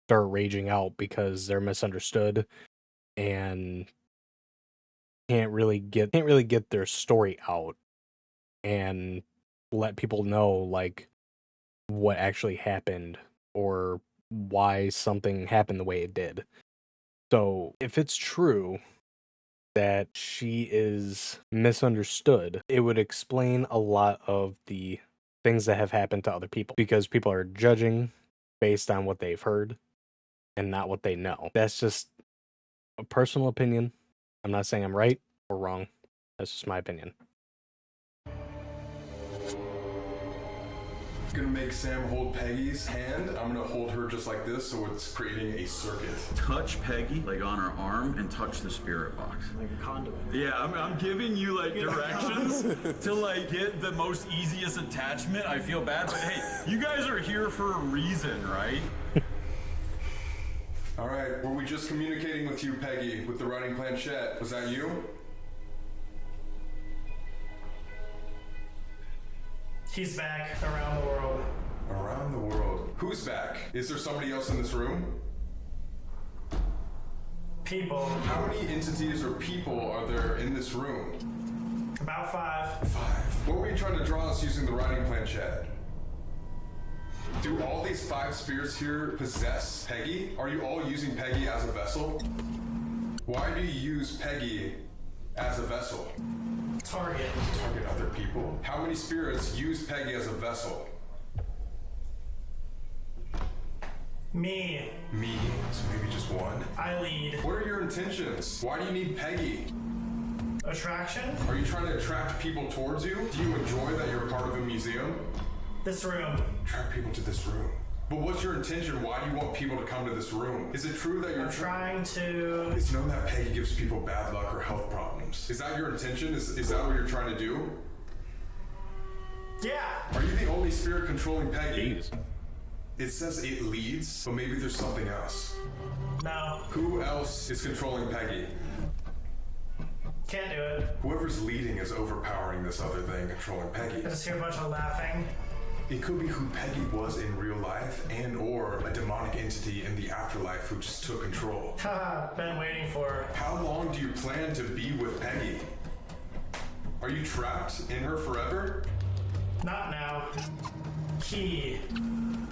start raging out because they're misunderstood and can't really get their story out and let people know like what actually happened or why something happened the way it did. So if it's true that she is misunderstood, it would explain a lot of the things that have happened to other people, because people are judging based on what they've heard and not what they know. That's just a personal opinion. I'm not saying I'm right or wrong. That's just my opinion. It's gonna make Sam hold Peggy's hand. I'm gonna hold her just like this, so it's creating a circuit. Touch Peggy, like on her arm, and touch the spirit box. Like a conduit. Yeah, I'm giving you like directions to like get the most easiest attachment. I feel bad, but hey, you guys are here for a reason, right? All right, were we just communicating with you, Peggy, with the writing planchette? Was that you? He's back around the world. Around the world. Who's back? Is there somebody else in this room? People. How many entities or people are there in this room? About 5. 5. What were you trying to draw us using the writing planchette? Do all these 5 spirits here possess Peggy? Are you all using Peggy as a vessel? Why do you use Peggy as a vessel? Target. Target other people. How many spirits use Peggy as a vessel? Me. Me. So maybe just one? I lead. What are your intentions? Why do you need Peggy? Attraction? Are you trying to attract people towards you? Do you enjoy that you're part of a museum? This room. Attract people to this room. But what's your intention? Why do you want people to come to this room? Is it true that you're I'm trying to... It's known that Peggy gives people bad luck or health problems. Is that your intention? Is that what you're trying to do? Yeah. Are you the only spirit controlling Peggy? Jeez. It says it leads, but maybe there's something else. No. Who else is controlling Peggy? Can't do it. Whoever's leading is overpowering this other thing controlling Peggy. I just hear a bunch of laughing. It could be who Peggy was in real life and or a demonic entity in the afterlife who just took control. Haha, been waiting for. How long do you plan to be with Peggy? Are you trapped in her forever? Not now. Key.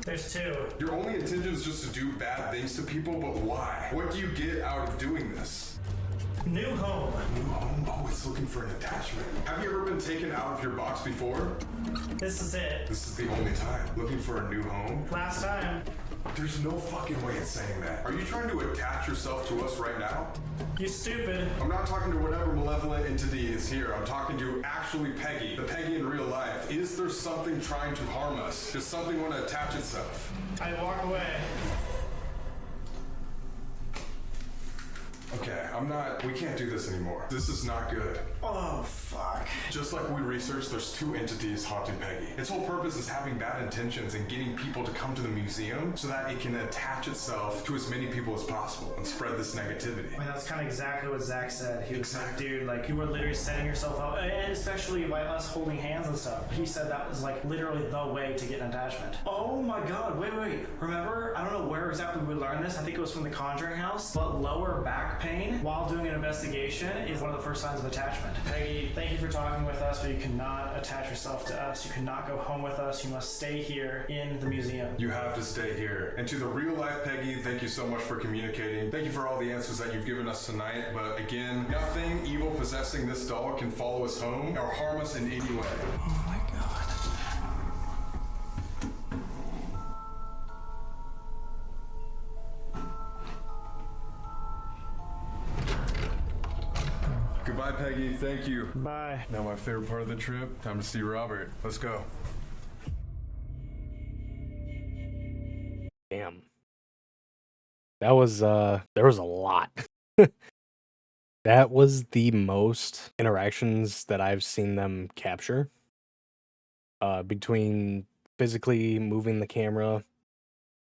There's 2. Your only intention is just to do bad things to people, but why? What do you get out of doing this? New home. New home? Oh, it's looking for an attachment. Have you ever been taken out of your box before? This is it. This is the only time. Looking for a new home? Last time. There's no fucking way it's saying that. Are you trying to attach yourself to us right now? You stupid. I'm not talking to whatever malevolent entity is here. I'm talking to actually Peggy. The Peggy in real life. Is there something trying to harm us? Does something want to attach itself? I walk away. Okay, we can't do this anymore. This is not good. Oh, fuck. Just like we researched, there's 2 entities haunting Peggy. Its whole purpose is having bad intentions and getting people to come to the museum so that it can attach itself to as many people as possible and spread this negativity. I mean, that's kind of exactly what Zach said. He was like, Exactly. dude, like, you were literally setting yourself up, and especially by us holding hands and stuff. He said that was, like, literally the way to get an attachment. Oh my god, wait. Remember, I don't know where exactly we learned this. I think it was from the Conjuring house, but lower back pain while doing an investigation is one of the first signs of attachment. Peggy, thank you for talking with us, but you cannot attach yourself to us. You cannot go home with us. You must stay here in the museum. You have to stay here. And to the real life Peggy, thank you so much for communicating. Thank you for all the answers that you've given us tonight. But again, nothing evil possessing this doll can follow us home or harm us in any way. Oh my god. Goodbye, Peggy. Thank you. Bye. Now my favorite part of the trip, time to see Robert. Let's go. Damn. That was there was a lot. That was the most interactions that I've seen them capture. Between physically moving the camera,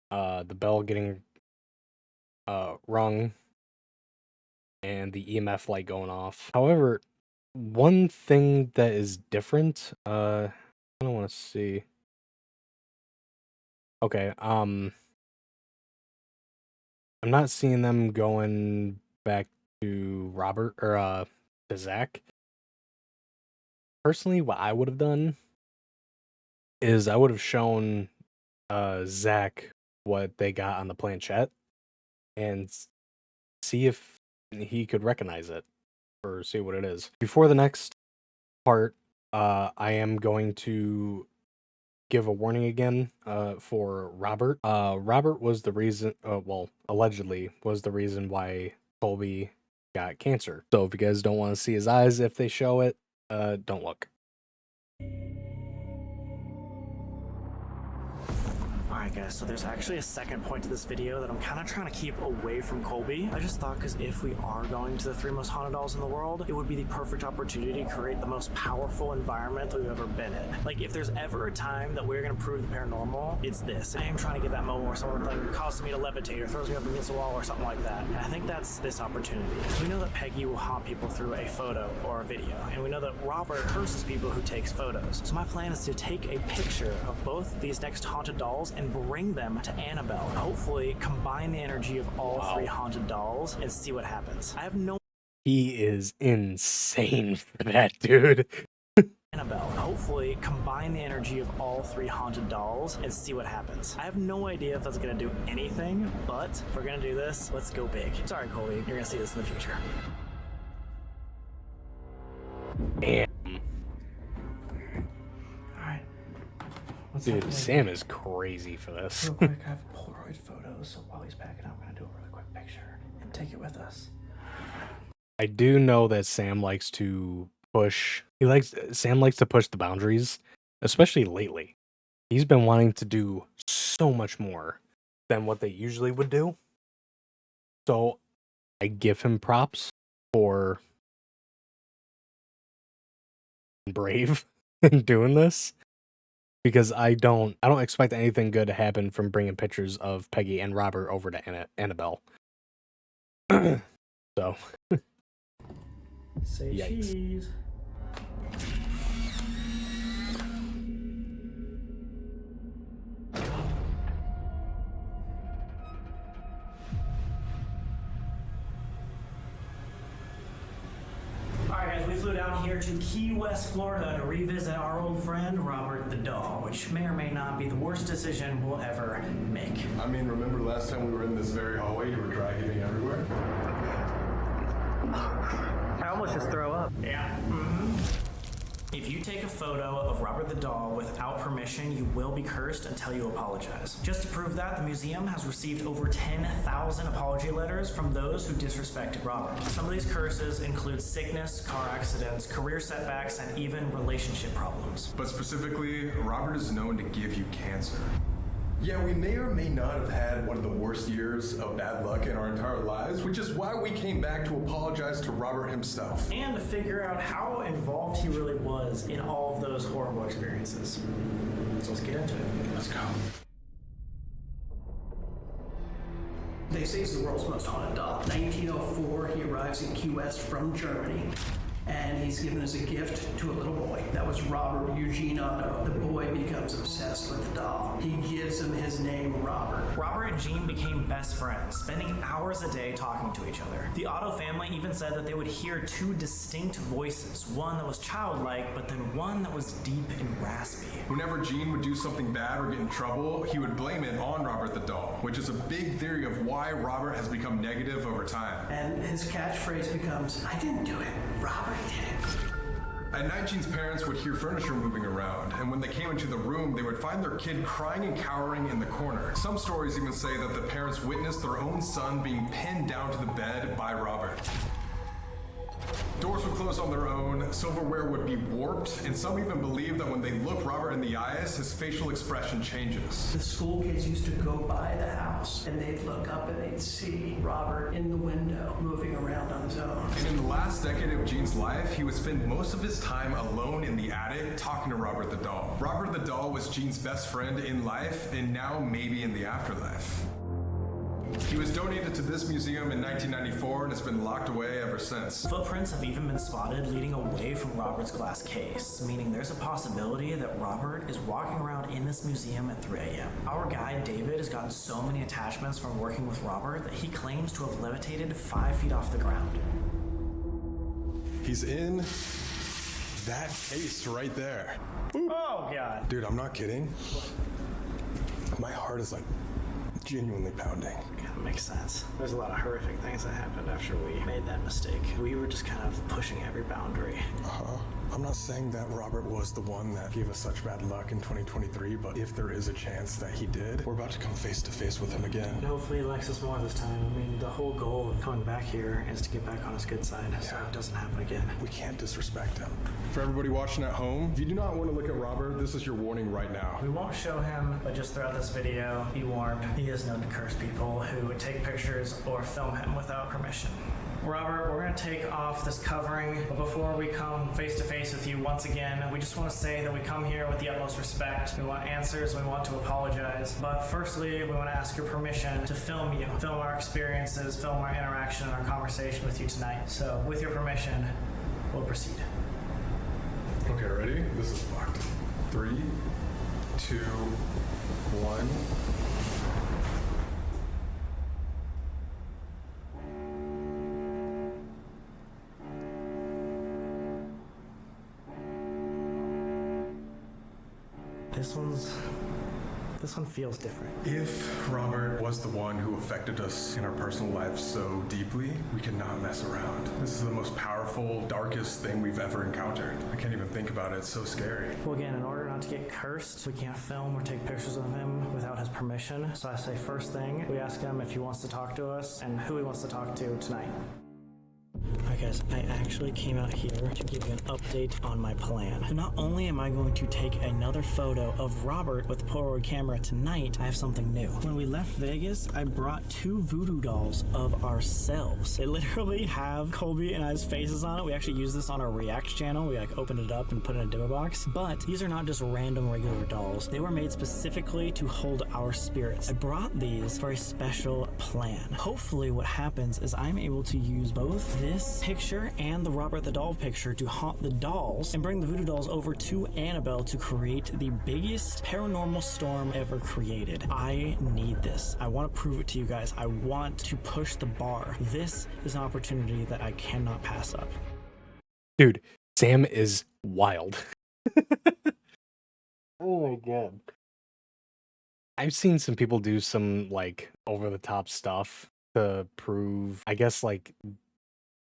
the bell getting rung, and the EMF light going off. However, one thing that is different, I don't want to see. Okay, I'm not seeing them going back to Robert or to Zach. Personally, what I would have done is I would have shown Zach what they got on the planchette and see if he could recognize it or see what it is. Before the next part, I am going to give a warning again for Robert. Robert was the reason, well, allegedly was the reason why Colby got cancer. So if you guys don't want to see his eyes if they show it, don't look. Alright guys, so there's actually a second point to this video that I'm kind of trying to keep away from Colby. I just thought because if we are going to the 3 most haunted dolls in the world, it would be the perfect opportunity to create the most powerful environment that we've ever been in. Like if there's ever a time that we're going to prove the paranormal, it's this. I am trying to get that moment where someone like causes me to levitate or throws me up against a wall or something like that. And I think that's this opportunity. We know that Peggy will haunt people through a photo or a video. And we know that Robert curses people who takes photos. So my plan is to take a picture of both these next haunted dolls and bring them to Annabelle. Hopefully combine the energy of all 3 haunted dolls and see what happens. I have no He is insane for that, dude. Annabelle. Hopefully combine the energy of all 3 haunted dolls and see what happens. I have no idea if that's gonna do anything, but if we're gonna do this, let's go big. Sorry, Colby, you're gonna see this in the future. Damn. Alright. Dude, Sam is crazy for this. Real quick, I have Polaroid photos, so while he's packing up, I'm gonna do a really quick picture and take it with us. I do know that Sam likes to push. Sam likes to push the boundaries, especially lately. He's been wanting to do so much more than what they usually would do. So I give him props for brave in doing this, because I don't expect anything good to happen from bringing pictures of Peggy and Robert over to Annabelle. So Say yikes. cheese. Alright guys, we flew down here to Key West, Florida to revisit our old friend Robert the Doll, which may or may not be the worst decision we'll ever make. I mean, remember last time we were in this very hallway, you were dry heaving everywhere? I almost just throw up. Yeah. If you take a photo of Robert the Doll without permission, you will be cursed until you apologize. Just to prove that, the museum has received over 10,000 apology letters from those who disrespected Robert. Some of these curses include sickness, car accidents, career setbacks, and even relationship problems. But specifically, Robert is known to give you cancer. Yeah, we may or may not have had one of the worst years of bad luck in our entire lives, which is why we came back to apologize to Robert himself. And to figure out how involved he really was in all of those horrible experiences. So let's get into it. Let's go. They say he's the world's most haunted doll. 1904, he arrives in Key West from Germany, and he's given as a gift to a little boy. That was Robert Eugene Otto. The boy becomes obsessed with the doll. He gives him his name, Robert. Robert and Jean became best friends, spending hours a day talking to each other. The Otto family even said that they would hear 2 distinct voices, one that was childlike, but then one that was deep and raspy. Whenever Gene would do something bad or get in trouble, he would blame it on Robert the Doll, which is a big theory of why Robert has become negative over time. And his catchphrase becomes, I didn't do it, Robert did it. At night, Gene's parents would hear furniture moving around, and when they came into the room, they would find their kid crying and cowering in the corner. Some stories even say that the parents witnessed their own son being pinned down to the bed by Robert. Doors would close on their own, silverware would be warped, and some even believe that when they look Robert in the eyes, his facial expression changes. The school kids used to go by the house, and they'd look up and they'd see Robert in the window, moving around on his own. And in the last decade of Gene's life, he would spend most of his time alone in the attic talking to Robert the Doll. Robert the Doll was Gene's best friend in life, and now maybe in the afterlife. He was donated to this museum in 1994 and has been locked away ever since. Footprints have even been spotted leading away from Robert's glass case, meaning there's a possibility that Robert is walking around in this museum at 3 a.m. Our guide, David, has gotten so many attachments from working with Robert that he claims to have levitated 5 feet off the ground. He's in that case right there. Oh, God. Dude, I'm not kidding. My heart is like genuinely pounding. God. It makes sense. There's a lot of horrific things that happened after we made that mistake. We were just kind of pushing every boundary. I'm not saying that Robert was the one that gave us such bad luck in 2023, but if there is a chance that he did, we're about to come face to face with him again. And hopefully he likes us more this time. I mean, the whole goal of coming back here is to get back on his good side, so it doesn't happen again. We can't disrespect him. For everybody watching at home, if you do not want to look at Robert, this is your warning right now. We won't show him, but just throughout this video, be warned, he is known to curse people who would take pictures or film him without permission. Robert, we're going to take off this covering, but before we come face to face with you once again, we just want to say that we come here with the utmost respect. We want answers, we want to apologize, but firstly, we want to ask your permission to film you, film our experiences, film our interaction and our conversation with you tonight. So, with your permission, we'll proceed. Okay, ready? This is locked. 3, 2, 1. This one feels different. If Robert was the one who affected us in our personal lives so deeply, we cannot mess around. This is the most powerful, darkest thing we've ever encountered. I can't even think about it. It's so scary. Well, again, in order not to get cursed, we can't film or take pictures of him without his permission. So I say first thing, we ask him if he wants to talk to us and who he wants to talk to tonight. Alright guys, I actually came out here to give you an update on my plan. Not only am I going to take another photo of Robert with the Polaroid camera tonight, I have something new. When we left Vegas, I brought 2 voodoo dolls of ourselves. They literally have Colby and I's faces on it. We actually use this on our React channel. We opened it up and put it in a dimmer box. But these are not just random regular dolls. They were made specifically to hold our spirits. I brought these for a special plan. Hopefully what happens is I'm able to use both this picture and the Robert the Doll picture to haunt the dolls and bring the voodoo dolls over to Annabelle to create the biggest paranormal storm ever created. I need this. I want to prove it to you guys. I want to push the bar. This is an opportunity that I cannot pass up. Dude, Sam is wild. Oh my god. I've seen some people do some like over the top stuff to prove, I guess, like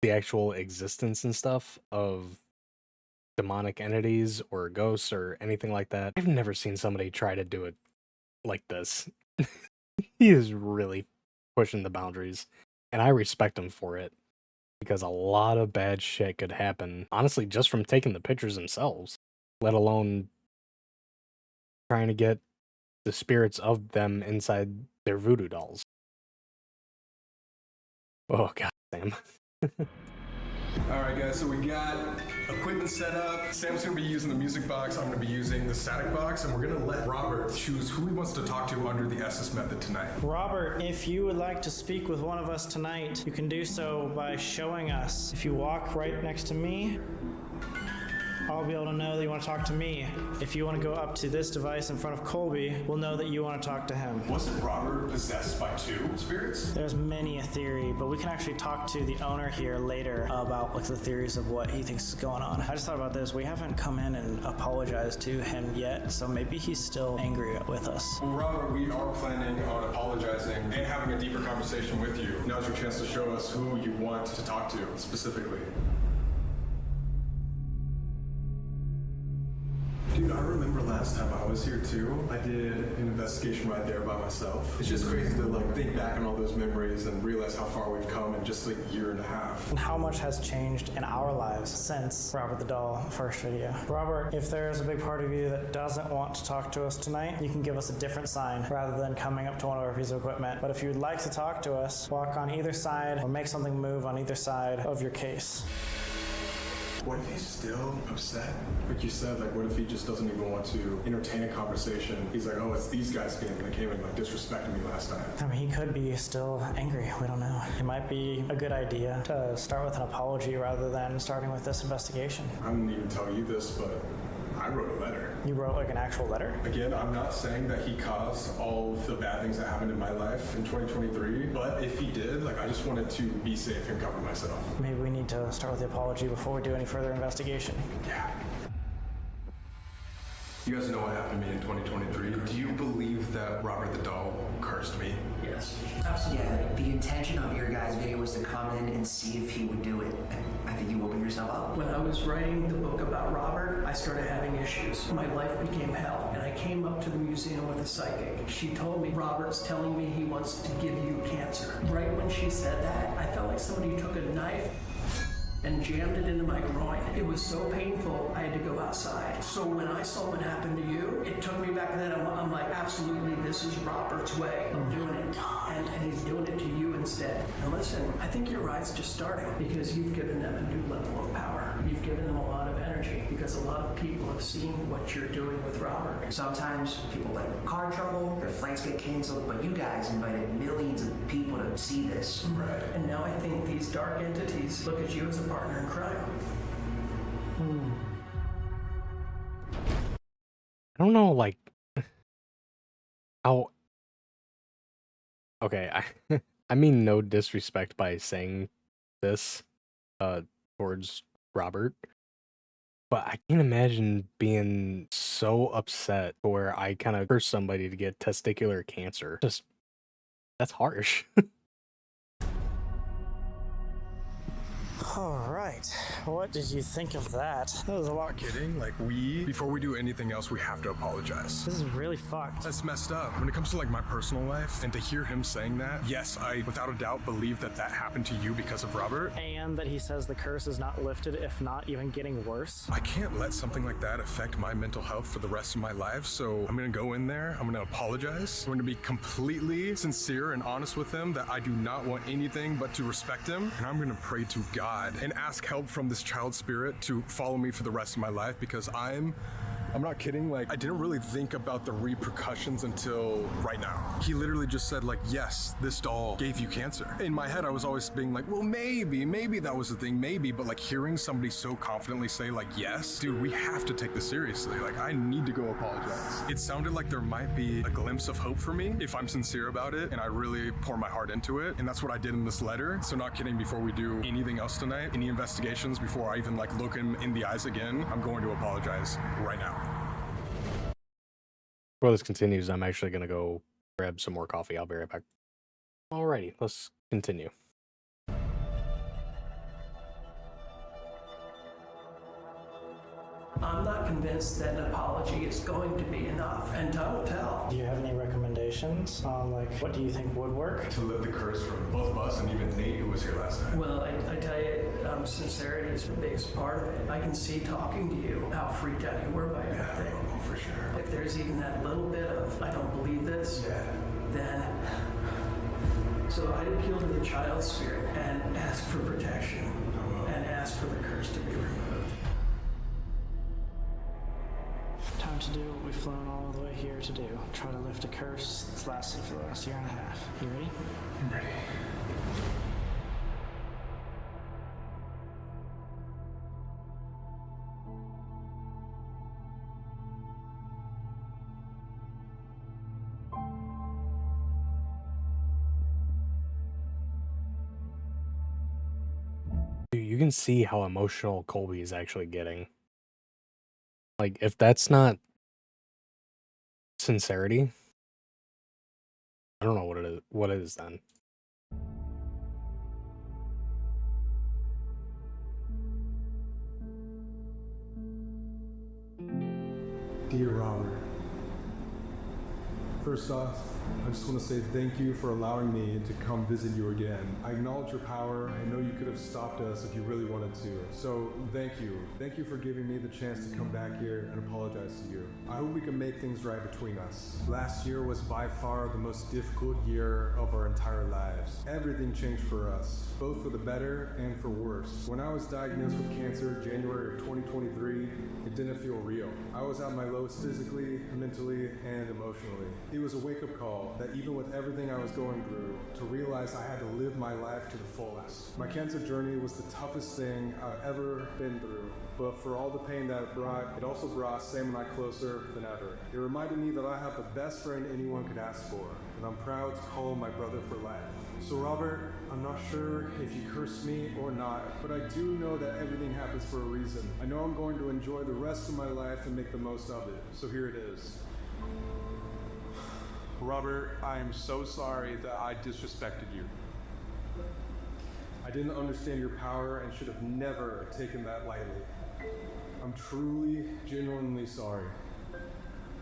the actual existence and stuff of demonic entities or ghosts or anything like that. I've never seen somebody try to do it like this. He is really pushing the boundaries, and I respect him for it, because a lot of bad shit could happen, honestly, just from taking the pictures themselves, let alone trying to get the spirits of them inside their voodoo dolls. Oh god, Sam. Alright guys, so we got equipment set up. Sam's gonna be using the music box, I'm gonna be using the static box, and we're gonna let Robert choose who he wants to talk to under the SS method tonight. Robert, if you would like to speak with one of us tonight, you can do so by showing us. If you walk right next to me, I'll be able to know that you want to talk to me. If you want to go up to this device in front of Colby, we'll know that you want to talk to him. Wasn't Robert possessed by 2 spirits? There's many a theory, but we can actually talk to the owner here later about like the theories of what he thinks is going on. I just thought about this. We haven't come in and apologized to him yet, so maybe he's still angry with us. Well, Robert, we are planning on apologizing and having a deeper conversation with you. Now's your chance to show us who you want to talk to specifically. Dude, I remember last time I was here too. I did an investigation right there by myself. It's just crazy to like think back on all those memories and realize how far we've come in just like a year and a half. And how much has changed in our lives since Robert the Doll first video. Robert, if there's a big part of you that doesn't want to talk to us tonight, you can give us a different sign rather than coming up to one of our pieces of equipment. But if you'd like to talk to us, walk on either side or make something move on either side of your case. What if he's still upset? Like you said, like what if he just doesn't even want to entertain a conversation? He's like, oh, it's these guys again. They came and like disrespected me last time. I mean, he could be still angry. We don't know. It might be a good idea to start with an apology rather than starting with this investigation. I didn't even tell you this, but I wrote a letter. You wrote like an actual letter? Again, I'm not saying that he caused all of the bad things that happened in my life in 2023, but if he did, like I just wanted to be safe and cover myself. Maybe we need to start with the apology before we do any further investigation. Yeah. You guys know what happened to me in 2023. Do you believe that Robert the Doll cursed me? Yes, absolutely. Yeah, the intention of your guys' video was to come in and see if he would do it. I think you opened yourself up. When I was writing the book about Robert, I started having issues. My life became hell, and I came up to the museum with a psychic. She told me, Robert's telling me he wants to give you cancer. Right when she said that, I felt like somebody took a knife and jammed it into my groin. It was so painful, I had to go outside. So when I saw what happened to you, it took me back then. I'm like, absolutely, this is Robert's way of doing it. And he's doing it to you instead. And listen, I think your ride's just starting because you've given them a new level of power. You've given them a lot of energy because a lot of people have seen what you're doing with Robert. Sometimes people get in car trouble, their flights get canceled, but you guys invited millions of people to see this. Right. And now I think these dark entities look at you as a partner in crime. I don't know, like, how. Okay, I mean no disrespect by saying this towards Robert, but I can't imagine being so upset where I kind of curse somebody to get testicular cancer. Just, that's harsh. All right. What did you think of that? That was a lot. Kidding? Like, before we do anything else, we have to apologize. This is really fucked. That's messed up. When it comes to like my personal life, and to hear him saying that, yes, I without a doubt believe that that happened to you because of Robert. And that he says the curse is not lifted, if not even getting worse. I can't let something like that affect my mental health for the rest of my life, so I'm gonna go in there, I'm gonna apologize. I'm gonna be completely sincere and honest with him that I do not want anything but to respect him, and I'm gonna pray to God and ask help from this child spirit to follow me for the rest of my life, because I'm not kidding, like, I didn't really think about the repercussions until right now. He literally just said, like, yes, this doll gave you cancer. In my head, I was always being like, well, maybe that was the thing, maybe, but like hearing somebody so confidently say like, yes, dude, we have to take this seriously. Like, I need to go apologize. It sounded like there might be a glimpse of hope for me if I'm sincere about it and I really pour my heart into it. And that's what I did in this letter. So not kidding, before we do anything else tonight, any investigations, before I even like look him in the eyes again, I'm going to apologize right now. Before this continues, I'm actually going to go grab some more coffee. I'll be right back. Alrighty, let's continue. I'm not convinced that an apology is going to be enough, and time will tell. Do you have any recommendations on, like, what do you think would work? To lift the curse from both of us and even Nate, who was here last night. Well, I tell you, sincerity is the biggest part of it. I can see talking to you how freaked out you were by everything. Oh, for sure. If there's even that little bit of, I don't believe this, then... So I'd appeal to the child spirit and ask for protection and ask for the curse to be removed. Time to do what we've flown all the way here to do. Try to lift a curse that's lasted for the last year and a half. You ready? I'm ready. Dude, you can see how emotional Colby is actually getting. Like, if that's not sincerity, I don't know what it is. What it is then? Dear Robert, first off, I just want to say thank you for allowing me to come visit you again. I acknowledge your power. I know you could have stopped us if you really wanted to. So thank you. Thank you for giving me the chance to come back here and apologize to you. I hope we can make things right between us. Last year was by far the most difficult year of our entire lives. Everything changed for us, both for the better and for worse. When I was diagnosed with cancer January of 2023, it didn't feel real. I was at my lowest physically, mentally, and emotionally. It was a wake-up call that even with everything I was going through, to realize I had to live my life to the fullest. My cancer journey was the toughest thing I've ever been through, but for all the pain that it brought, it also brought Sam and I closer than ever. It reminded me that I have the best friend anyone could ask for, and I'm proud to call him my brother for life. So Robert, I'm not sure if you cursed me or not, but I do know that everything happens for a reason. I know I'm going to enjoy the rest of my life and make the most of it. So here it is. Robert, I am so sorry that I disrespected you. I didn't understand your power and should have never taken that lightly. I'm truly, genuinely sorry.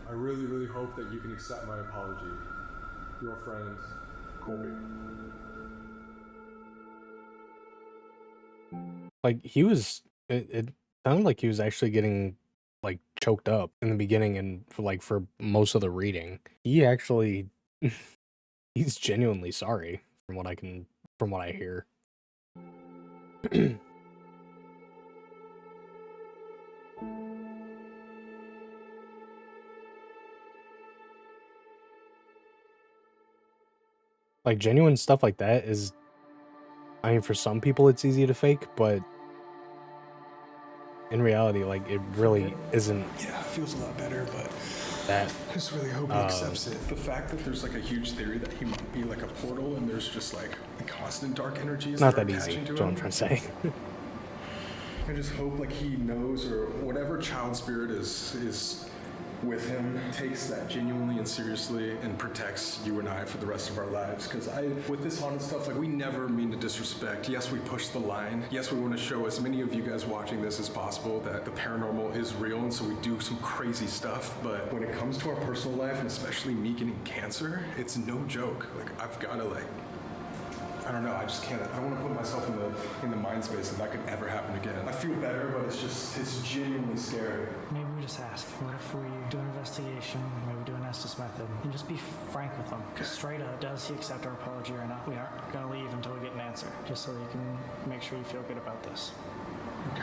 I really, really hope that you can accept my apology. Your friend, Colby. Like, it sounded like he was actually getting, like, choked up in the beginning and, for most of the reading. He actually, he's genuinely sorry from what I hear. Like, genuine stuff like that is, I mean, for some people it's easy to fake, but in reality, like, it really isn't Yeah, it feels a lot better, but that. I just really hope he accepts it. The fact that there's like a huge theory that he might be like a portal and there's just like constant dark energies Not that are that easy, attaching to is what him. I'm trying to say. I just hope like he knows, or whatever child spirit is with him takes that genuinely and seriously and protects you and I for the rest of our lives. Because with this haunted stuff, like, we never mean to disrespect. Yes, we push the line. Yes, we want to show as many of you guys watching this as possible that the paranormal is real, and so we do some crazy stuff. But when it comes to our personal life, and especially me getting cancer, it's no joke. Like, I've got to, like, I don't know, I just can't. I don't want to put myself in the mind space that could ever happen again. I feel better, but it's genuinely scary. Maybe we just ask, what if we do an investigation, maybe do an Estes method, and just be frank with them. Straight up, does he accept our apology or not? We aren't going to leave until we get an answer, just so you can make sure you feel good about this. Okay.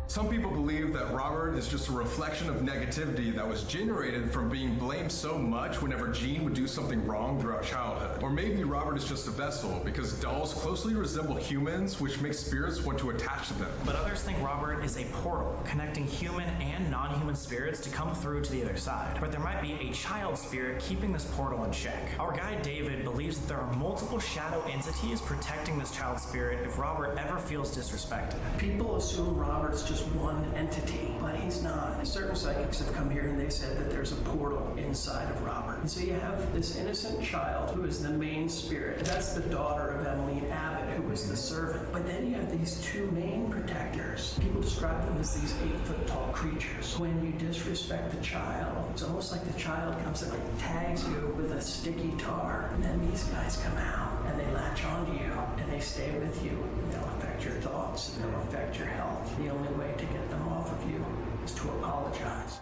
Some people believe that Robert is just a reflection of negativity that was generated from being blamed so much whenever Jean would do something wrong throughout childhood. Or maybe Robert is just a vessel because dolls closely resemble humans, which makes spirits want to attach to them. But others think Robert is a portal, connecting human and non-human spirits to come through to the other side. But there might be a child spirit keeping this portal in check. Our guide David believes that there are multiple shadow entities protecting this child spirit if Robert ever feels disrespected. People assume Robert's just one entity, but he's not. Certain psychics have come here and they said that there's a portal inside of Robert. And so you have this innocent child who is the main spirit. That's the daughter of Emmeline Abbott, who was the servant. But then you have these two main protectors. People describe them as these 8-foot-tall creatures. When you disrespect the child, it's almost like the child comes and like tags you with a sticky tar. And then these guys come out and they latch onto you and they stay with you. And they'll affect your thoughts, and they'll affect your health. The only way to get them off of you is to apologize.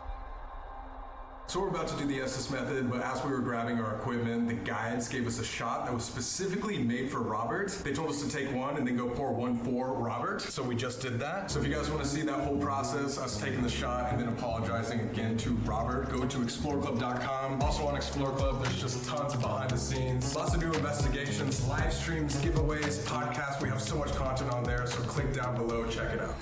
So we're about to do the Estes method, but as we were grabbing our equipment, the guides gave us a shot that was specifically made for Robert. They told us to take one and then go pour one for Robert. So we just did that. So if you guys want to see that whole process, us taking the shot and then apologizing again to Robert, go to exploreclub.com. Also on Explore Club, there's just tons of behind the scenes, lots of new investigations, live streams, giveaways, podcasts. We have so much content on there, so click down below, check it out.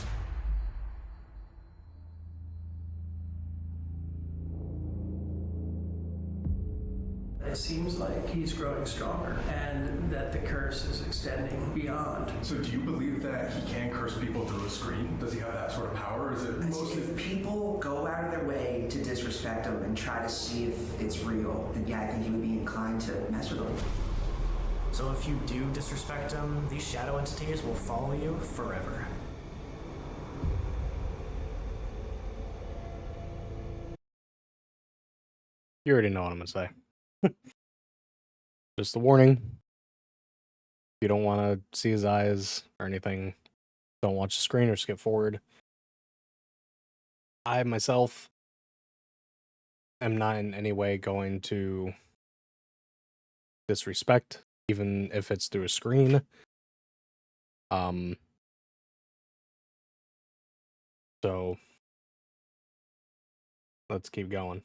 It seems like he's growing stronger and that the curse is extending beyond. So do you believe that he can curse people through a screen? Does he have that sort of power? Or is it mostly... If people go out of their way to disrespect him and try to see if it's real, then yeah, I think he would be inclined to mess with them. So if you do disrespect him, these shadow entities will follow you forever. You already know what I'm gonna say. Just a warning. If you don't want to see his eyes or anything, don't watch the screen or skip forward. I myself am not in any way going to disrespect, even if it's through a screen. So let's keep going.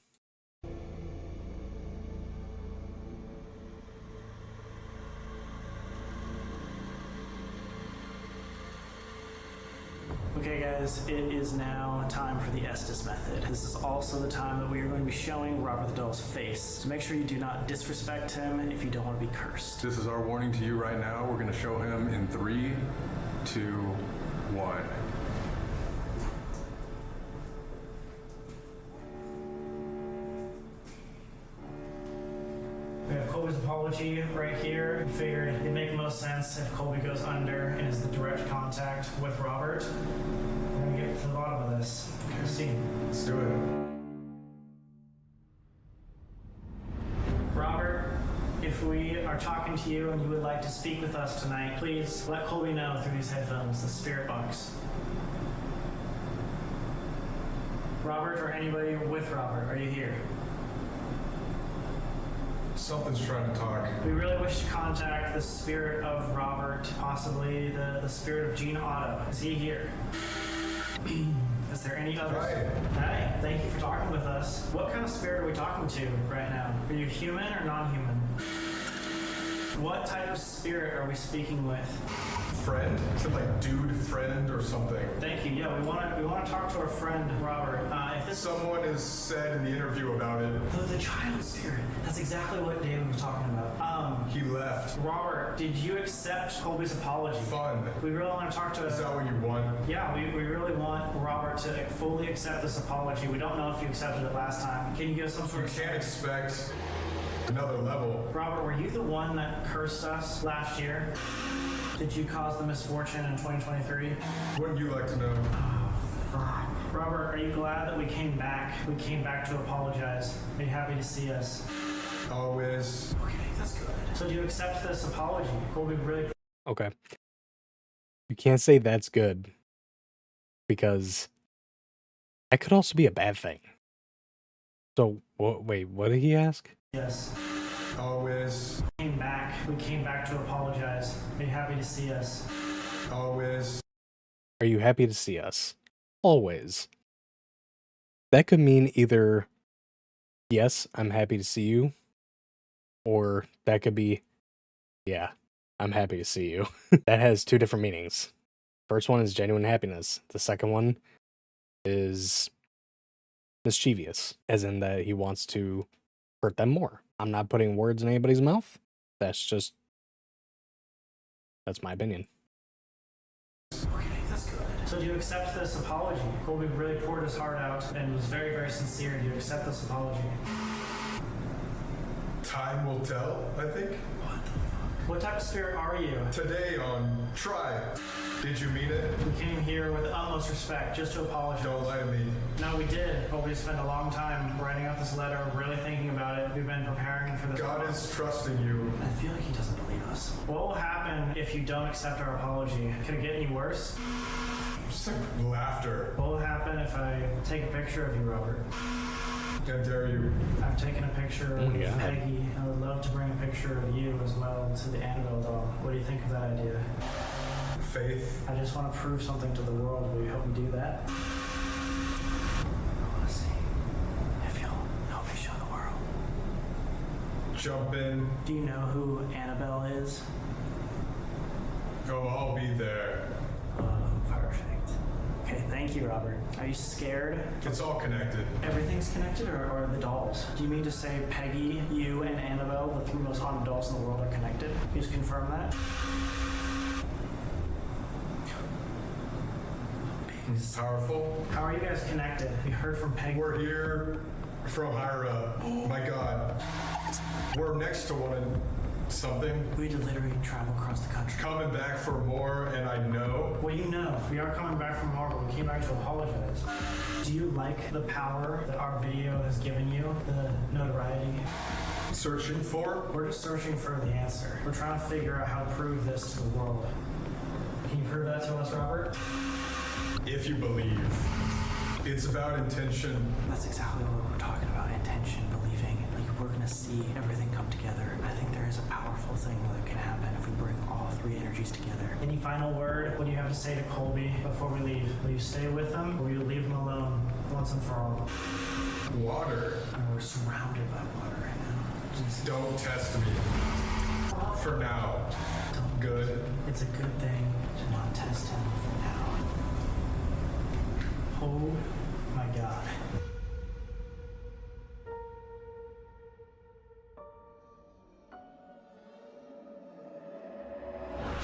Okay guys, it is now time for the Estes method. This is also the time that we are going to be showing Robert the Doll's face. So make sure you do not disrespect him if you don't want to be cursed. This is our warning to you right now. We're going to show him in 3, 2, 1. We have Colby's apology right here. We figured it'd make most sense if Colby goes under and is the direct contact with Robert. We're gonna get to the bottom of this. Let's see. Let's do it. Robert, if we are talking to you and you would like to speak with us tonight, please let Colby know through these headphones, the spirit box. Robert, or anybody with Robert, are you here? Something's trying to talk. We really wish to contact the spirit of Robert, possibly the spirit of Gene Otto. Is he here? Is there any other? Hi, thank you for talking with us. What kind of spirit are we talking to right now? Are you human or non-human? What type of spirit are we speaking with? Friend? Is it like dude friend or something? Thank you. Yeah, we want to talk to our friend Robert. If this Someone has said in the interview about it. the child spirit. That's exactly what David was talking about. He left. Robert, did you accept Colby's apology? Fun. We really want to talk to. Is that what you want? Yeah, we really want Robert to fully accept this apology. We don't know if you accepted it last time. Can you give us some sort You of... can't expect another level. Robert, were you the one that cursed us last year? Did you cause the misfortune in 2023? Wouldn't you like to know? Robert, are you glad that we came back? We came back to apologize. Are you happy to see us? Always. Okay, that's good. So do you accept this apology? Colby really... Okay. You can't say that's good, because that could also be a bad thing. So, wait, what did he ask? Yes. Always. We came back to apologize. Are you happy to see us? Always. Are you happy to see us? Always. That could mean either, yes, I'm happy to see you, or that could be, yeah, I'm happy to see you. That has two different meanings. First one is genuine happiness. The second one is mischievous, as in that he wants to hurt them more. I'm not putting words in anybody's mouth. That's my opinion. Okay, that's good. So do you accept this apology? Colby really poured his heart out and was very, very sincere. Do you accept this apology? Time will tell, I think. What the fuck? What type of spirit are you? Today on Try. Did you mean it? We came here with utmost respect just to apologize. Don't lie to me. No, we did. Colby spent a long time writing out this letter, really thinking about it. We've been preparing for this. God is trusting you. I feel like he doesn't believe us. What will happen if you don't accept our apology? Could it get any worse? Just like laughter. What will happen if I take a picture of you, Robert? How dare you? I've taken a picture of yeah. Peggy. I would love to bring a picture of you as well to the Annabelle doll. What do you think of that idea? Faith. I just want to prove something to the world. Will you help me do that? I want to see if you'll help me show the world. Jump in. Do you know who Annabelle is? Oh, I'll be there. Perfect. Okay, thank you, Robert. Are you scared? It's all connected. Everything's connected, or the dolls? Do you mean to say Peggy, you, and Annabelle, the three most haunted dolls in the world, are connected? Can you just confirm that? It's powerful. How are you guys connected? We heard from Peggy. We're here from higher up. Oh my God. We're next to one something. We had to literally travel across the country. Coming back for more, and I know. Well, you know, we are coming back from Marvel. We came back to apologize. Do you like the power that our video has given you? The notoriety? Searching for? We're just searching for the answer. We're trying to figure out how to prove this to the world. Can you prove that to us, Robert? If you believe. It's about intention. That's exactly what we're talking about. Intention, believing. Like, we're gonna see everything come together. I think there is a powerful thing that can happen if we bring all three energies together. Any final word? What do you have to say to Colby before we leave? Will you stay with him, or will you leave him alone once and for all? Water. We're surrounded by water right now. Just Don't test me. For now. Good. It's a good thing to not test him for now. Oh my god.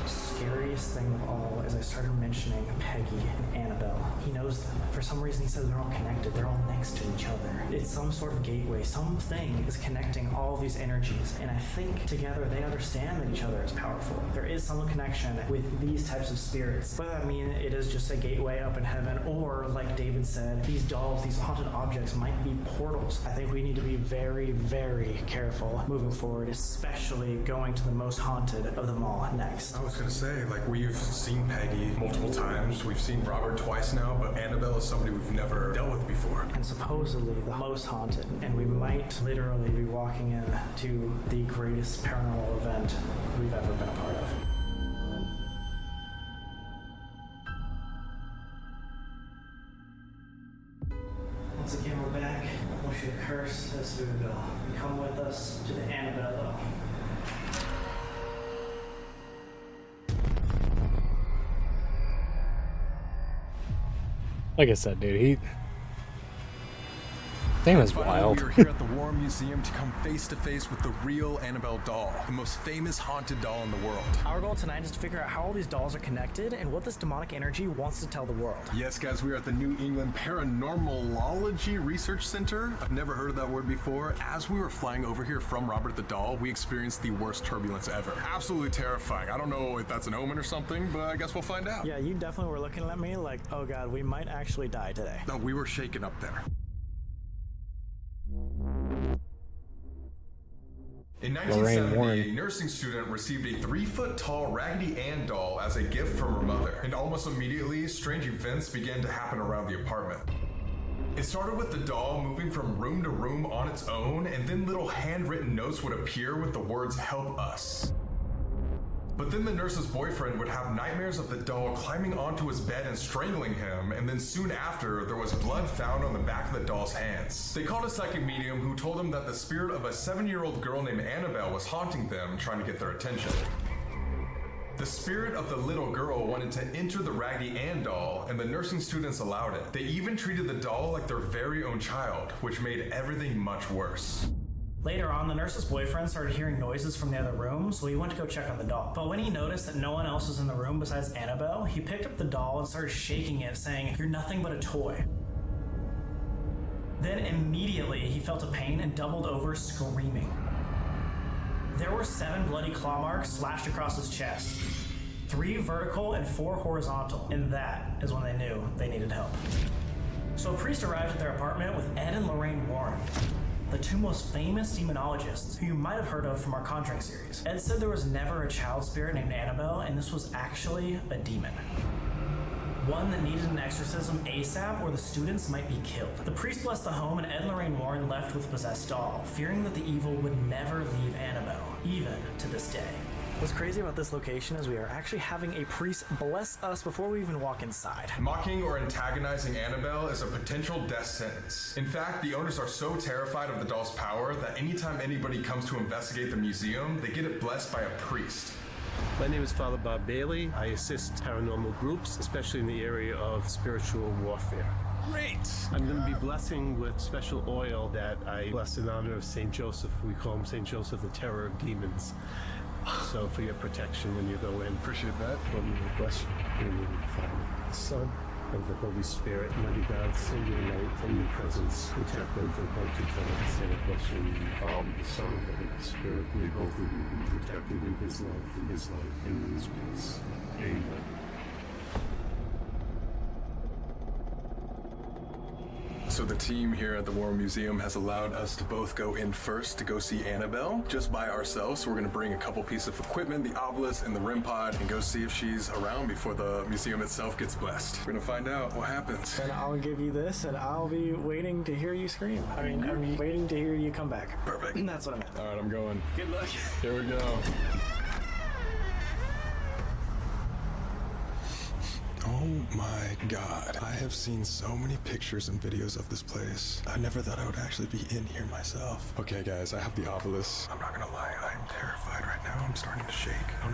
Scariest thing of all is I started mentioning Peggy and Annabelle. He knows them. For some reason he says they're all connected. They're all next to each other. It's some sort of gateway. Something is connecting all these energies. And I think together they understand that each other is powerful. There is some connection with these types of spirits. Whether that means it is just a gateway up in heaven, or like David said, these dolls, these haunted objects might be portals. I think we need to be very, very careful moving forward, especially going to the most haunted of them all next. I was gonna say, like, we've seen Peggy multiple times, we've seen Robert twice now, but Annabelle is somebody we've never dealt with before. And supposedly the most haunted, and we might literally be walking into the greatest paranormal event we've ever been a part of. Once again, we're back. I want you to curse as we go. And come with us to the Annabelle. Like I said, dude, Damn, it's wild. We are here at the War Museum to come face to face with the real Annabelle doll, the most famous haunted doll in the world. Our goal tonight is to figure out how all these dolls are connected and what this demonic energy wants to tell the world. Yes, guys, we are at the New England Paranormalology Research Center. I've never heard of that word before. As we were flying over here from Robert the Doll, we experienced the worst turbulence ever. Absolutely terrifying. I don't know if that's an omen or something, but I guess we'll find out. Yeah, you definitely were looking at me like, oh god, we might actually die today. No, we were shaken up there. In 1970, a nursing student received a 3-foot-tall Raggedy Ann doll as a gift from her mother, and almost immediately, strange events began to happen around the apartment. It started with the doll moving from room to room on its own, and then little handwritten notes would appear with the words, "Help us." But then the nurse's boyfriend would have nightmares of the doll climbing onto his bed and strangling him, and then soon after, there was blood found on the back of the doll's hands. They called a psychic medium who told them that the spirit of a 7-year-old girl named Annabelle was haunting them, trying to get their attention. The spirit of the little girl wanted to enter the Raggedy Ann doll, and the nursing students allowed it. They even treated the doll like their very own child, which made everything much worse. Later on, the nurse's boyfriend started hearing noises from the other room, so he went to go check on the doll. But when he noticed that no one else was in the room besides Annabelle, he picked up the doll and started shaking it, saying, "You're nothing but a toy." Then immediately, he felt a pain and doubled over, screaming. There were 7 bloody claw marks slashed across his chest, 3 vertical and 4 horizontal, and that is when they knew they needed help. So a priest arrived at their apartment with Ed and Lorraine Warren, the 2 most famous demonologists who you might have heard of from our Conjuring series. Ed said there was never a child spirit named Annabelle, and this was actually a demon. One that needed an exorcism ASAP or the students might be killed. The priest blessed the home, and Ed and Lorraine Warren left with the possessed doll, fearing that the evil would never leave Annabelle, even to this day. What's crazy about this location is we are actually having a priest bless us before we even walk inside. Mocking or antagonizing Annabelle is a potential death sentence. In fact, the owners are so terrified of the doll's power that anytime anybody comes to investigate the museum, they get it blessed by a priest. My name is Father Bob Bailey. I assist paranormal groups, especially in the area of spiritual warfare. Great! I'm going to be blessing with special oil that I bless in honor of St. Joseph. We call him St. Joseph, the terror of demons. So for your protection when you go in. Appreciate that. Let me bless you in the name of the Father, the Son, and the Holy Spirit. Mighty God, send your light and your presence. Protect them from harm to come. Send a blessing in the Father, the Son, and the Holy Spirit. May both of you be protected in His love, in His life, and in His grace. Amen. So the team here at the War Museum has allowed us to both go in first to go see Annabelle just by ourselves. So we're going to bring a couple pieces of equipment, the obelisk and the REM pod, and go see if she's around before the museum itself gets blessed. We're going to find out what happens. And I'll give you this, and I'll be waiting to hear you scream. I'm waiting to hear you come back. Perfect. That's what I meant. All right, I'm going. Good luck. Here we go. Oh my god. I have seen so many pictures and videos of this place. I never thought I would actually be in here myself. Okay guys, I have the obelisk. I'm not gonna lie, I'm terrified right now. I'm starting to shake. I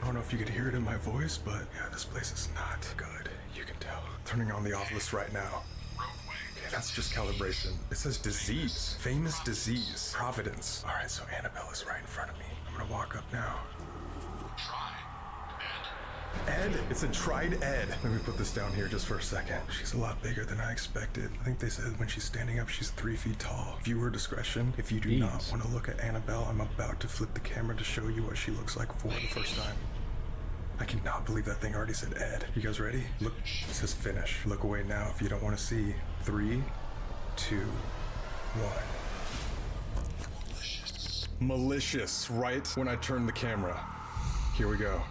don't know if you could hear it in my voice, but yeah, this place is not good. You can tell. Turning on the obelisk right now. Okay, that's just calibration. It says disease. Famous disease. Providence. All right, so Annabelle is right in front of me. I'm gonna walk up now. Ed. It's a tried Ed. Let me put this down here just for a second. She's a lot bigger than I expected. I think they said when she's standing up, she's 3 feet tall. Viewer discretion. If you do not want to look at Annabelle, I'm about to flip the camera to show you what she looks like for the first time. I cannot believe that thing already said Ed. You guys ready? Look, it says finish. Look away now if you don't want to see. 3, 2, 1. Malicious, right when I turn the camera. Here we go.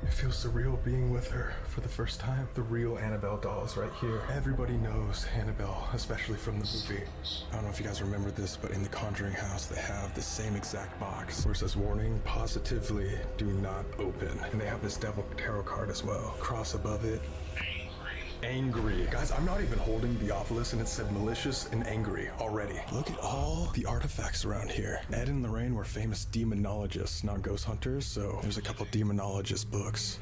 It feels surreal being with her for the first time. The real Annabelle doll is right here. Everybody knows Annabelle, especially from the movie. I don't know if you guys remember this, but in the Conjuring house, they have the same exact box where it says, warning, positively do not open. And they have this devil tarot card as well. Cross above it. Angry. Guys, I'm not even holding the obelisk and it said malicious and angry already. Look at all the artifacts around here. Ed and Lorraine were famous demonologists, not ghost hunters, so there's a couple demonologist books.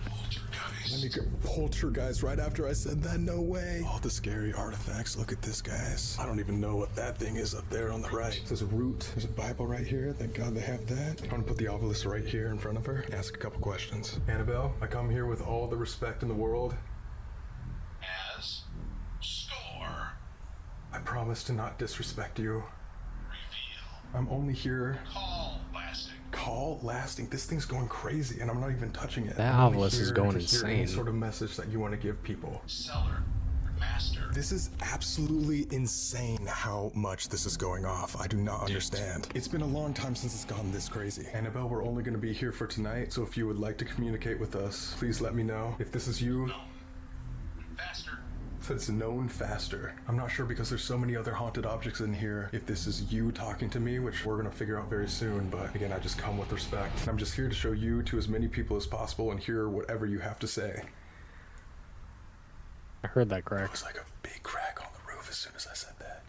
Let me go. Poltergeist right after I said that, no way. All the scary artifacts, look at this, guys. I don't even know what that thing is up there on the right. It says root. There's a Bible right here. Thank God they have that. I'm gonna put the obelisk right here in front of her and ask a couple questions. Annabelle, I come here with all the respect in the world. I promise to not disrespect you. Reveal. I'm only here. Call lasting. Call lasting. This thing's going crazy, and I'm not even touching it. That obelisk is going to hear any insane. sort of message that you want to give people. Seller. Master. This is absolutely insane how much this is going off. I do not understand. It's been a long time since it's gotten this crazy. Annabelle, we're only going to be here for tonight, so if you would like to communicate with us, please let me know. If this is you. No. Faster. So it's known faster. I'm not sure because there's so many other haunted objects in here if this is you talking to me, which we're gonna figure out very soon, but again, I just come with respect. I'm just here to show you to as many people as possible and hear whatever you have to say. I heard that crack. It was like a big crack on the roof as soon as I said that.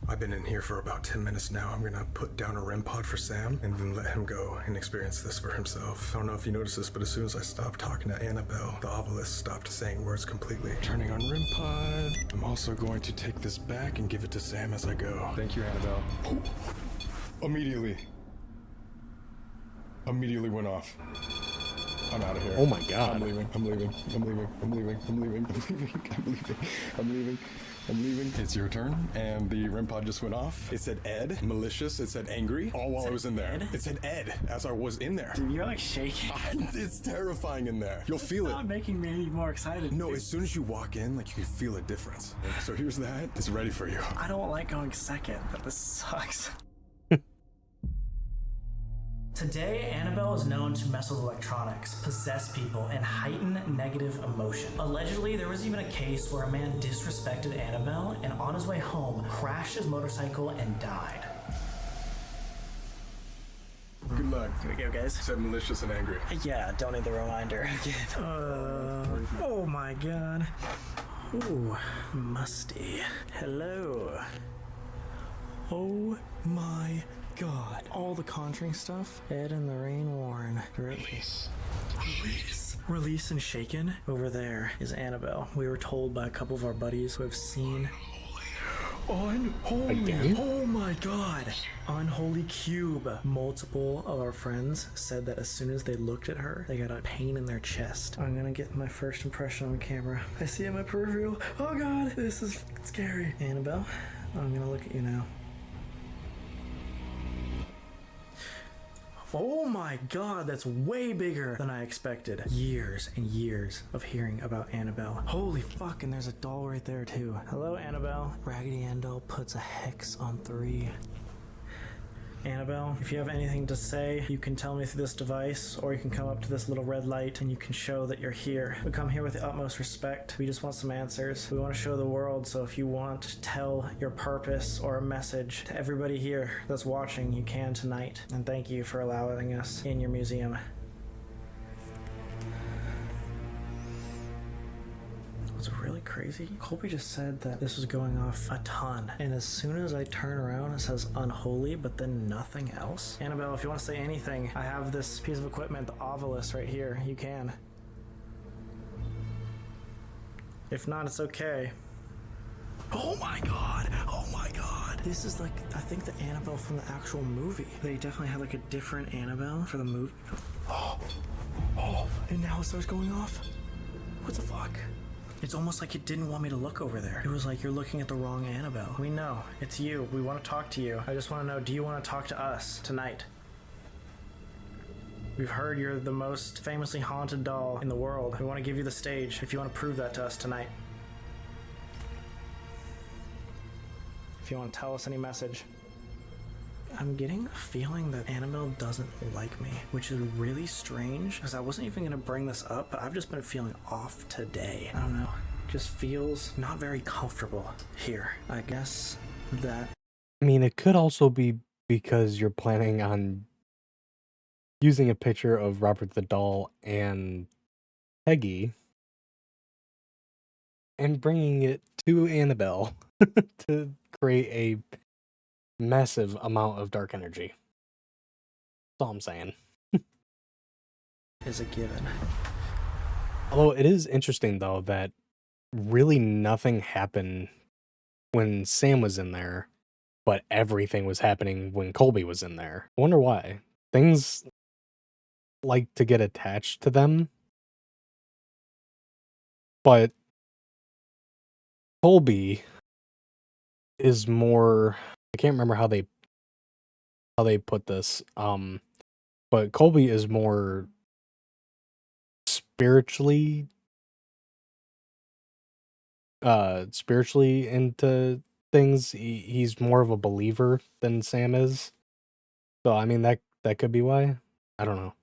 I've been in here for about 10 minutes now. I'm gonna put down a REM pod for Sam and then let him go and experience this for himself. I don't know if you noticed this, but as soon as I stopped talking to Annabelle, the obelisk stopped saying words completely. Turning on REM pod. I'm also going to take this back and give it to Sam as I go. Thank you, Annabelle. Immediately went off. I'm out of here. Oh my God. I'm leaving. It's your turn, and the REM pod just went off. It said Ed, malicious, it said angry, all while I was in there. Ed? It said Ed, as I was in there. Dude, you're like shaking. It's terrifying in there. You'll feel it. Not making me any more excited. No, as soon as you walk in, like, you can feel a difference. So here's that. It's ready for you. I don't like going second, but this sucks. Today, Annabelle is known to mess with electronics, possess people, and heighten negative emotion. Allegedly, there was even a case where a man disrespected Annabelle and on his way home crashed his motorcycle and died. Good luck. Here we go, guys. Said malicious and angry. Yeah, don't need the reminder. Oh my God. Ooh, musty. Hello. Oh my God. All the Conjuring stuff. Ed and Lorraine Warren. Release. Release and Shaken. Over there is Annabelle. We were told by a couple of our buddies who have seen Unholy. Again? Oh my God. Unholy Cube. Multiple of our friends said that as soon as they looked at her, they got a pain in their chest. I'm gonna get my first impression on camera. I see it in my peripheral. Oh God, this is scary. Annabelle, I'm gonna look at you now. Oh my God, that's way bigger than I expected. Years and years of hearing about Annabelle. Holy fuck, and there's a doll right there too. Hello, Annabelle. Raggedy Ann doll puts a hex on 3. Annabelle, if you have anything to say, you can tell me through this device, or you can come up to this little red light and you can show that you're here. We come here with the utmost respect. We just want some answers. We want to show the world, so if you want to tell your purpose or a message to everybody here that's watching, you can tonight. And thank you for allowing us in your museum. crazy? Colby just said that this was going off a ton. And as soon as I turn around, it says unholy, but then nothing else. Annabelle, if you want to say anything, I have this piece of equipment, the Ovilus right here. You can. If not, it's okay. Oh my god! Oh my god! This is like, I think the Annabelle from the actual movie. They definitely had like a different Annabelle for the movie. Oh, and now it starts going off? What the fuck? It's almost like it didn't want me to look over there. It was like, you're looking at the wrong Annabelle. We know, it's you. We want to talk to you. I just want to know, do you want to talk to us tonight? We've heard you're the most famously haunted doll in the world. We want to give you the stage if you want to prove that to us tonight. If you want to tell us any message. I'm getting a feeling that Annabelle doesn't like me, which is really strange because I wasn't even going to bring this up, but I've just been feeling off today. I don't know. Just feels not very comfortable here. I guess that... I mean, it could also be because you're planning on using a picture of Robert the Doll and Peggy and bringing it to Annabelle to create a massive amount of dark energy. That's all I'm saying. is a given. Although it is interesting, though, that really nothing happened when Sam was in there, but everything was happening when Colby was in there. I wonder why. Things like to get attached to them, but Colby is more... I can't remember how they put this, but Colby is more spiritually into things. He's more of a believer than Sam is. So I mean that could be why. I don't know.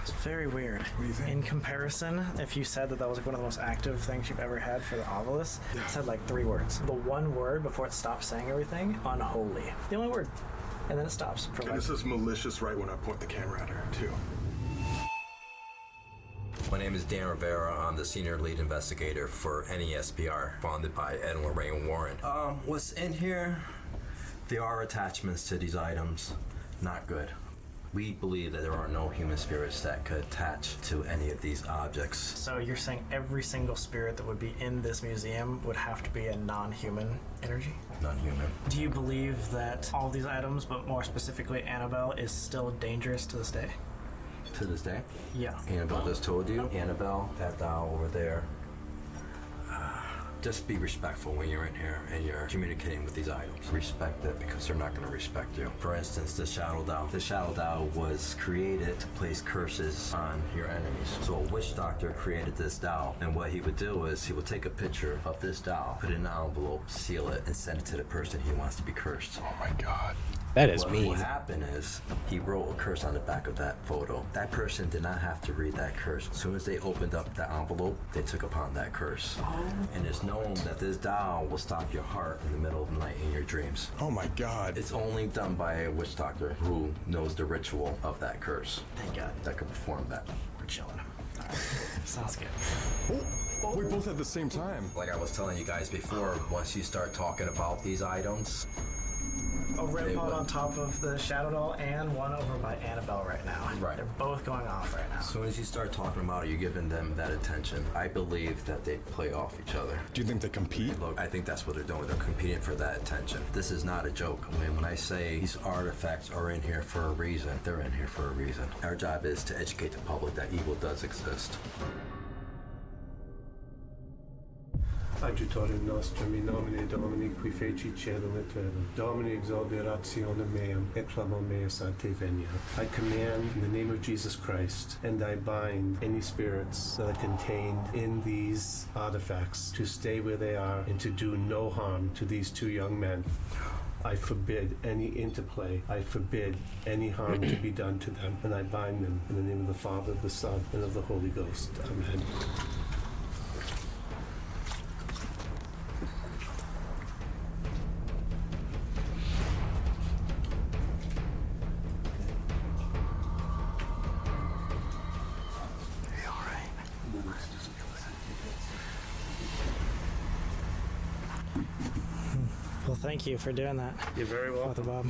It's very weird. In comparison, if you said that was like one of the most active things you've ever had for the Ovilus, it said like 3 words. The one word before it stops saying everything, unholy. The only word. And then it stops. For And this is malicious right when I point the camera at her, too. My name is Dan Rivera. I'm the senior lead investigator for NESPR, founded by Ed and Lorraine Warren. What's in here? There are attachments to these items. Not good. We believe that there are no human spirits that could attach to any of these objects. So you're saying every single spirit that would be in this museum would have to be a non-human energy? Non-human. Do you believe that all these items, but more specifically Annabelle, is still dangerous to this day? To this day? Yeah. Annabelle just told you. Annabelle, that doll over there. Just be respectful when you're in here and you're communicating with these items. Respect it because they're not going to respect you. For instance, the shadow doll. The shadow doll was created to place curses on your enemies. So a witch doctor created this doll, and what he would do is he would take a picture of this doll, put it in an envelope, seal it, and send it to the person he wants to be cursed. Oh my god. That is mean. What happened is he wrote a curse on the back of that photo. That person did not have to read that curse. As soon as they opened up the envelope, they took upon that curse. And it's known that this doll will stop your heart in the middle of the night in your dreams. Oh my god. It's only done by a witch doctor who knows the ritual of that curse. Thank God. That could perform that. We're chilling. Sounds good. Oh, we both at the same time. Like I was telling you guys before, once you start talking about these items, A red pot on top of the shadow doll and one over by Annabelle right now. Right. They're both going off right now. as soon as you start talking about it, you're giving them that attention. I believe that they play off each other. Do you think they compete? Look, I think that's what they're doing. They're competing for that attention. This is not a joke. When I say these artifacts are in here for a reason, they're in here for a reason. Our job is to educate the public that evil does exist. Adjutore nostrum in nomine Domini qui feci caelum et terram. Domini exaltationem meam et clamor meus a te venia. I command in the name of Jesus Christ, and I bind any spirits that are contained in these artifacts to stay where they are and to do no harm to these 2 young men. I forbid any interplay. I forbid any harm to be done to them, and I bind them in the name of the Father, the Son, and of the Holy Ghost. Amen. thank you for doing that. You're very welcome. Bob.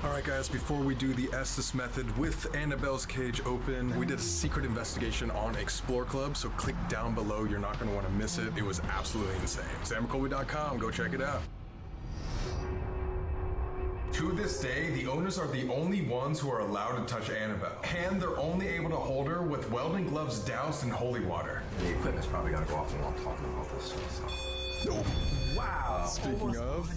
Alright guys, before we do the Estes method with Annabelle's cage open, we did a secret investigation on Explore Club, so click down below, you're not going to want to miss it. It was absolutely insane. SamColby.com, go check it out. To this day, the owners are the only ones who are allowed to touch Annabelle, and they're only able to hold her with welding gloves doused in holy water. The equipment's probably gonna go off while I'm talking about this. So. Wow. Speaking of,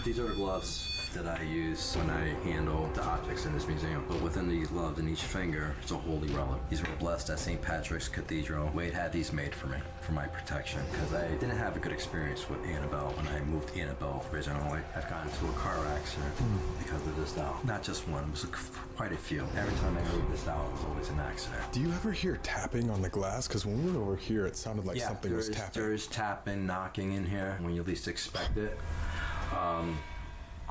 These are the gloves that I use when I handle the objects in this museum. But within these gloves, in each finger, it's a holy relic. These were blessed at St. Patrick's Cathedral. Wade had these made for me, for my protection, because I didn't have a good experience with Annabelle when I moved Annabelle originally. I've gotten into a car accident because of this doll. Not just one, it was quite a few. Every time I moved this doll, it was always an accident. do you ever hear tapping on the glass? Because when we were over here, it sounded like something was tapping. There's tapping, knocking in here when you least expect it.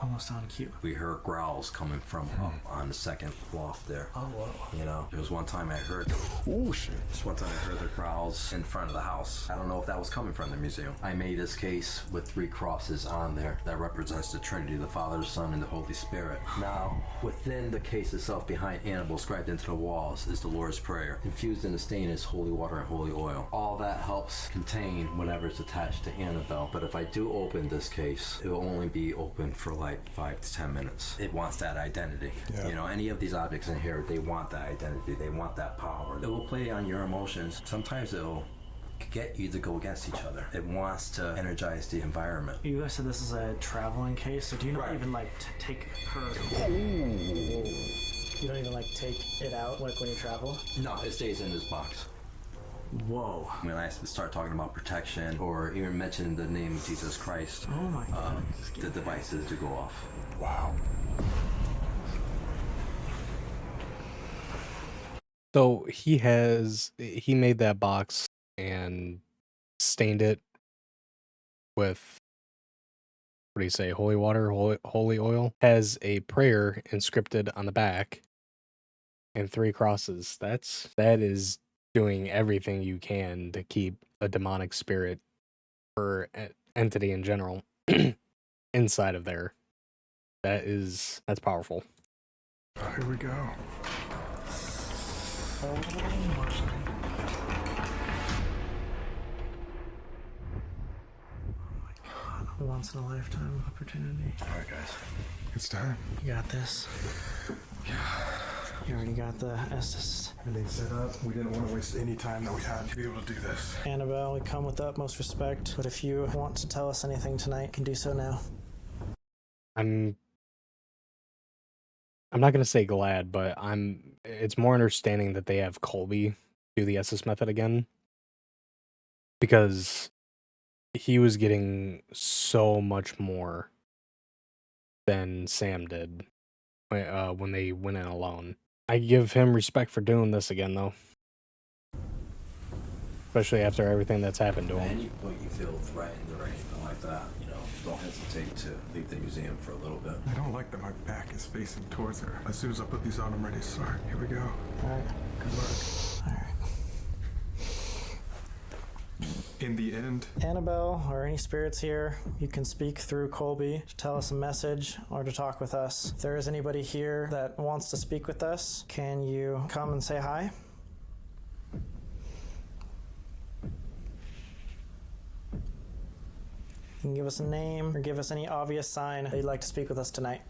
Almost on cue. We heard growls coming from up on the second loft there. Oh, whoa. You know, there was one time I heard. Oh shit. Just one time I heard the growls in front of the house. I don't know if that was coming from the museum. I made this case with 3 crosses on there that represents the Trinity, the Father, the Son, and the Holy Spirit. Now, within the case itself, behind Annabelle, scribed into the walls, is the Lord's Prayer. Infused in the stain is holy water and holy oil. All that helps contain whatever's attached to Annabelle. But if I do open this case, it will only be open for like 5 to 10 minutes. It wants that identity. Yeah. You know, any of these objects in here, they want that identity. They want that power. It will play on your emotions. Sometimes it'll get you to go against each other. It wants to energize the environment. You guys said this is a traveling case, so do you not Right. even like take her? You don't even like take it out like when you travel? No, it stays in this box. Whoa. When I start talking about protection or even mentioning the name of Jesus Christ, Oh my god. the devices to go off. Wow. So he made that box and stained it with, what do you say, holy water, holy oil. Has a prayer inscripted on the back and 3 crosses. That is doing everything you can to keep a demonic spirit or entity in general inside of there. That's powerful. Here we go. Once in a lifetime opportunity. All right, guys. It's time. You got this. You already got the Estes. Everything's set up. We didn't want to waste any time that we had to be able to do this. Annabelle, we come with the utmost respect, but if you want to tell us anything tonight, you can do so now. I'm not gonna say glad, but it's more understanding that they have Colby do the SS method again. Because he was getting so much more than Sam did when they went in alone. I give him respect for doing this again, though. Especially after everything that's happened to At him. any point you feel threatened or anything like that, you know, don't hesitate to leave the museum for a little bit. I don't like that my back is facing towards her. As soon as I put these on, I'm ready to start. Here we go. Alright. Good luck. Alright. In the end, Annabelle, or any spirits here, you can speak through Colby to tell us a message or to talk with us. If there is anybody here that wants to speak with us, can you come and say hi? You can give us a name or give us any obvious sign that you'd like to speak with us tonight.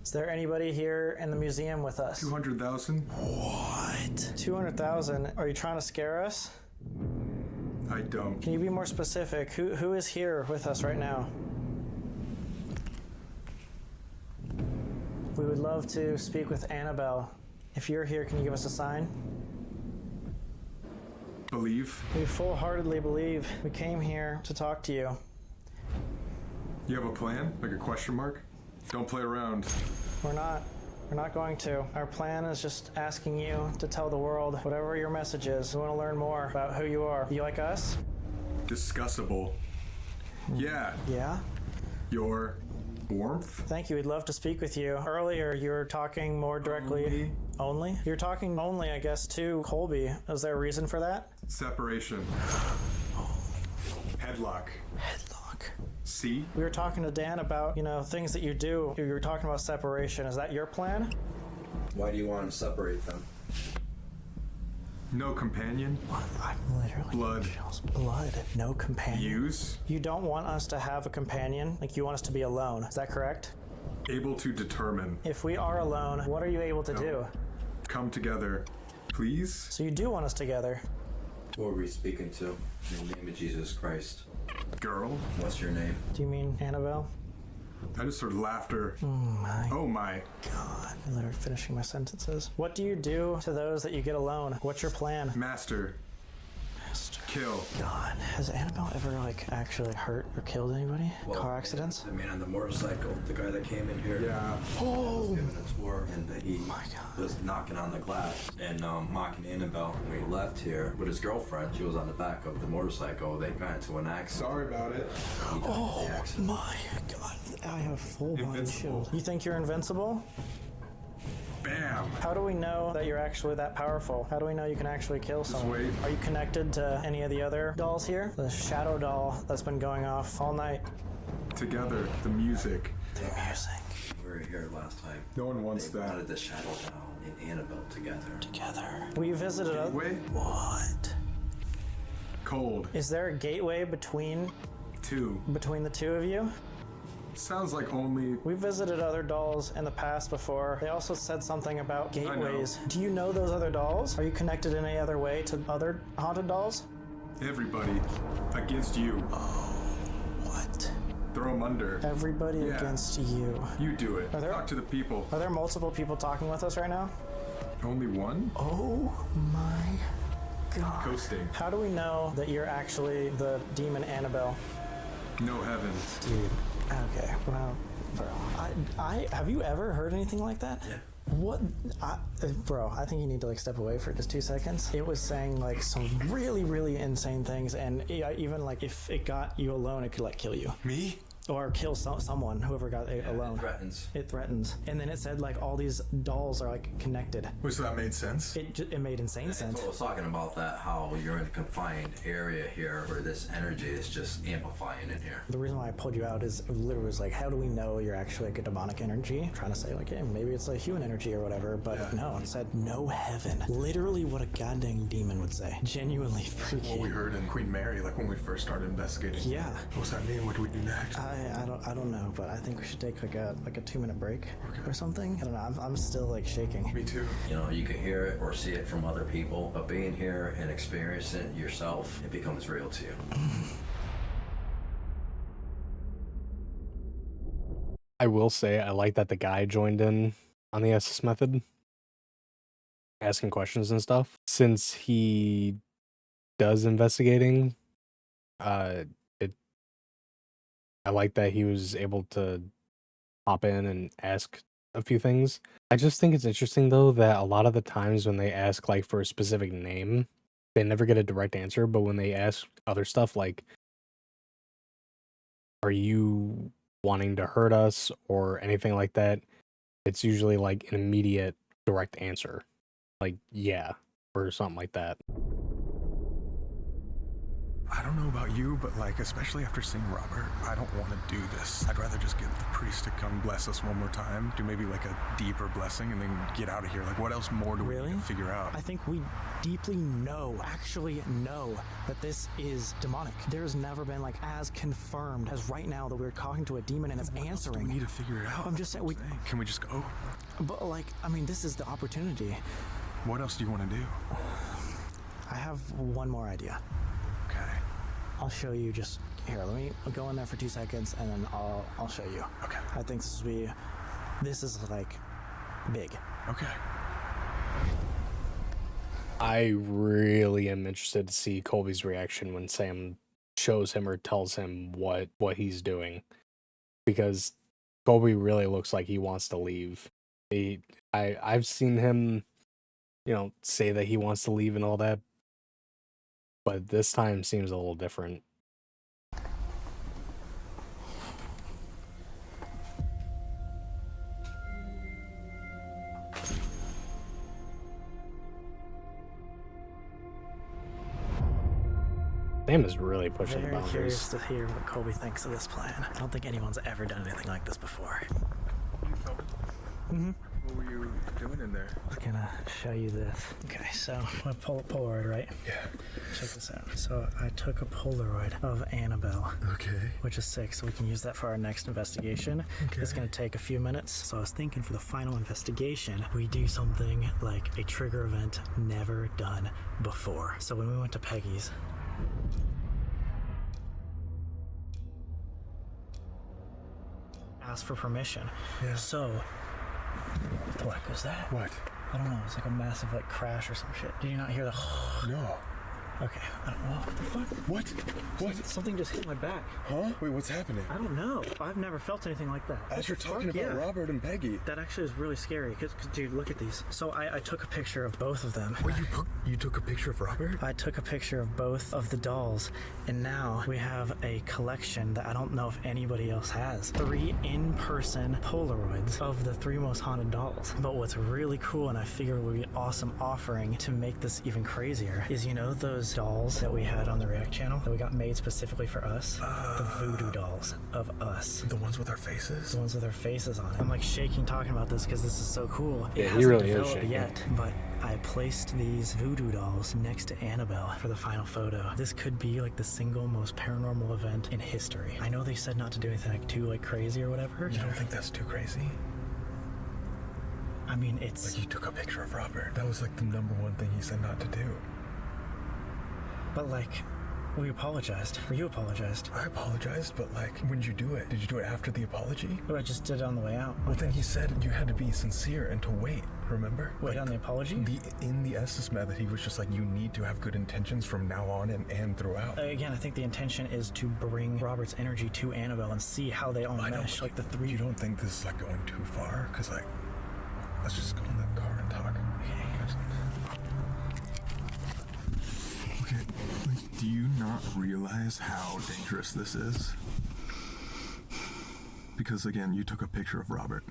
Is there anybody here in the museum with us? 200,000. What? 200,000? Are you trying to scare us? I don't. Can you be more specific? Who is here with us right now? We would love to speak with Annabelle. If you're here, can you give us a sign? Believe. We full-heartedly believe. We came here to talk to you. You have a plan? Like a question mark? Don't play around. We're not going to. Our plan is just asking you to tell the world whatever your message is. We want to learn more about who you are. You like us? Discussable. Yeah. Yeah? You're warmth. Thank you. We'd love to speak with you. Earlier, you were talking more directly. Only? You're talking only, I guess, to Colby. Is there a reason for that? Separation. Headlock. Headlock. See? We were talking to Dan about, things that you do. You were talking about separation. Is that your plan? Why do you want to separate them? No companion. I'm literally Blood. Blood. No companion. Use. You don't want us to have a companion? Like, you want us to be alone. Is that correct? Able to determine. If we are alone, what are you able to do? Come together, please. So you do want us together. Who are we speaking to? In the name of Jesus Christ. Girl. What's your name? Do you mean Annabelle? I just heard laughter. Oh my. God. I'm literally finishing my sentences. What do you do to those that you get alone? What's your plan? Master. Kill. God. Has Annabelle ever, actually hurt or killed anybody? Well, Car accidents? The man on the motorcycle, the guy that came in here. Yeah. Was giving a tour, and he was knocking on the glass and mocking Annabelle. When he left here with his girlfriend, she was on the back of the motorcycle. They got into an accident. Sorry about it. He died in the accident. My God. I have full body Invincible. shield. You think you're invincible? Bam. How do we know that you're actually that powerful? How do we know you can actually kill someone? wait. Are you connected to any of the other dolls here? The shadow doll that's been going off all night. Together, the music. The music. We were here last time. No one wants They that. wanted the Shadow Down and Annabelle together. Together. We visited a... Gateway? What? Cold. Is there a gateway between 2. the two of you? Sounds like only. We visited other dolls in the past before. They also said something about gateways. Do you know those other dolls? Are you connected in any other way to other haunted dolls? Everybody against you. What? Throw them under. Everybody Yeah. against you. You do it. Are there- Talk to the people. Are there multiple people talking with us right now? Only one? Oh my God. Coasting. How do we know that you're actually the demon Annabelle? No heaven. Dude. Okay, well, bro, I have you ever heard anything like that? Yeah. What, bro? I think you need to step away for just 2 seconds. It was saying some really, really insane things, and even if it got you alone, it could kill you. Me? Or kill someone, whoever got it alone. It threatens. It threatens. And then it said all these dolls are connected. Wait, so that made sense? It made insane sense. I was talking about that, how you're in a confined area here where this energy is just amplifying in here. The reason why I pulled you out is literally was how do we know you're actually a demonic energy? I'm trying to say hey, maybe it's human energy or whatever, but no, it said no heaven. Literally what a goddamn demon would say. Genuinely freaky. What we heard in Queen Mary, when we first started investigating. Yeah. What's that mean? What do we do next? I don't know, but I think we should take a 2-minute break or something. I don't know. I'm still shaking. Me too. You can hear it or see it from other people, but being here and experiencing it yourself, it becomes real to you. I will say I like that the guy joined in on the SS method, asking questions and stuff. Since he does investigating, I like that he was able to hop in and ask a few things. I just think it's interesting though that a lot of the times when they ask for a specific name, they never get a direct answer, but when they ask other stuff are you wanting to hurt us or anything like that, it's usually an immediate direct answer. Yeah, or something like that. I don't know about you, but especially after seeing Robert, I don't want to do this. I'd rather just get the priest to come bless us one more time, do maybe a deeper blessing, and then get out of here. What else more do we need to figure out? I think we deeply actually know that this is demonic. There's never been as confirmed as right now that we're talking to a demon and it's answering. We need to figure it out. I'm just saying Can we just go? But this is the opportunity. What else do you want to do? I have one more idea. Okay. I'll show you just here. Let me go in there for 2 seconds and then I'll show you. Okay. I think this is big. Okay. I really am interested to see Colby's reaction when Sam shows him or tells him what he's doing, because Colby really looks like he wants to leave. I've seen him, say that he wants to leave and all that, but this time seems a little different. Sam is really pushing the Very curious boundaries. to hear what Colby thinks of this plan. I don't think anyone's ever done anything like this before. You filming? Mm-hmm. What were you doing in there? I'm gonna show you this. Okay, so a Polaroid, right? Yeah. Check this out. So I took a Polaroid of Annabelle, Okay. which is sick, so we can use that for our next investigation. Okay. It's gonna take a few minutes. So I was thinking for the final investigation, we do something like a trigger event never done before. So when we went to Peggy's, asked for permission. Yeah. So, what the heck was that? What? I don't know. It's like a massive like crash or some shit. Did you not hear the? No. Okay, I don't know. What the fuck? What? What? Something just hit my back. Huh? Wait, what's happening? I don't know. I've never felt anything like that. As you're talking Fuck, about yeah. Robert and Peggy. That actually is really scary. Cause dude, look at these. So I took a picture of both of them. Wait, you took a picture of Robert? I took a picture of both of the dolls, and now we have a collection that I don't know if anybody else has. 3 in-person Polaroids of the 3 most haunted dolls. But what's really cool, and I figured would be an awesome offering to make this even crazier, is you know those dolls that we had on the React channel that we got made specifically for us? The voodoo dolls of us. The ones with our faces? The ones with their faces on it. I'm like shaking talking about this because this is so cool. It Yeah, he hasn't really is developed shaking. yet, but I placed these voodoo dolls next to Annabelle for the final photo. This could be like the single most paranormal event in history. I know they said not to do anything like too like crazy or whatever. You don't think that's too crazy? I mean, it's Like, you took a picture of Robert. That was like the number one thing he said not to do. but like we apologized. Or you apologized. I apologized, but like, when did you do it? Did you do it after the apology? Oh, I just did it on the way out. Well, then he said you had to be sincere and to wait, remember? Wait on the apology? In the Estes method, he was just like, you need to have good intentions from now on and throughout. Again, I think the intention is to bring Robert's energy to Annabelle and see how they all mesh. Like the 3. You don't think this is like going too far? Because like, let's just go in that car and talk. Okay, like, do you not realize how dangerous this is? Because again, you took a picture of Robert.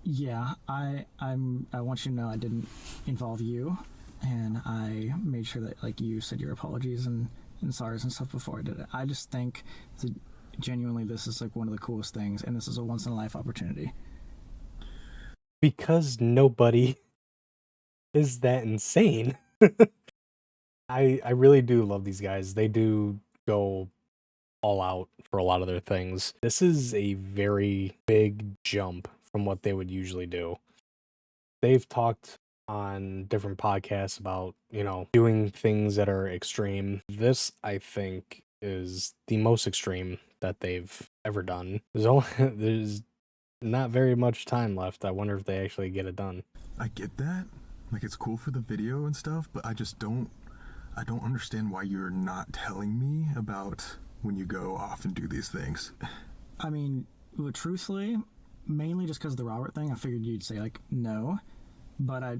Yeah, I want you to know I didn't involve you, and I made sure that like you said your apologies and sorries and stuff before I did it. I just think that genuinely this is like one of the coolest things, and this is a once in a life opportunity. Because nobody is that insane. I really do love these guys. They do go all out for a lot of their things. This is a very big jump from what they would usually do. They've talked on different podcasts about, you know, doing things that are extreme. This, I think, is the most extreme that they've ever done. There's not very much time left. I wonder if they actually get it done. I get that. Like, it's cool for the video and stuff, but I don't understand why you're not telling me about when you go off and do these things. I mean, well, truthfully, mainly just because of the Robert thing, I figured you'd say like no, but I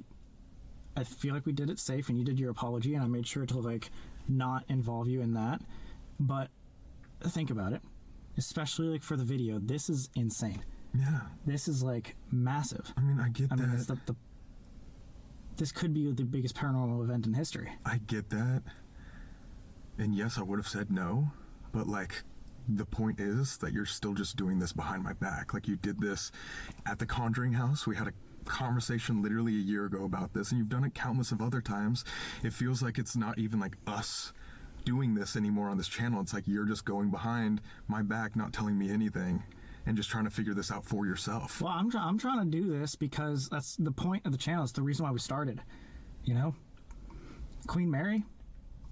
feel like we did it safe, and you did your apology, and I made sure to like not involve you in that. But think about it, especially like for the video, this is insane. Yeah. This is like massive. I mean, I get that. I mean, it's this could be the biggest paranormal event in history. I get that. And yes, I would have said no, but like, the point is that you're still just doing this behind my back. Like, you did this at the Conjuring house. We had a conversation literally a year ago about this, and you've done it countless of other times. It feels like it's not even like us doing this anymore on this channel. It's like you're just going behind my back, not telling me anything, and just trying to figure this out for yourself. Well, I'm trying to do this because that's the point of the channel. It's the reason why we started. You know, Queen Mary.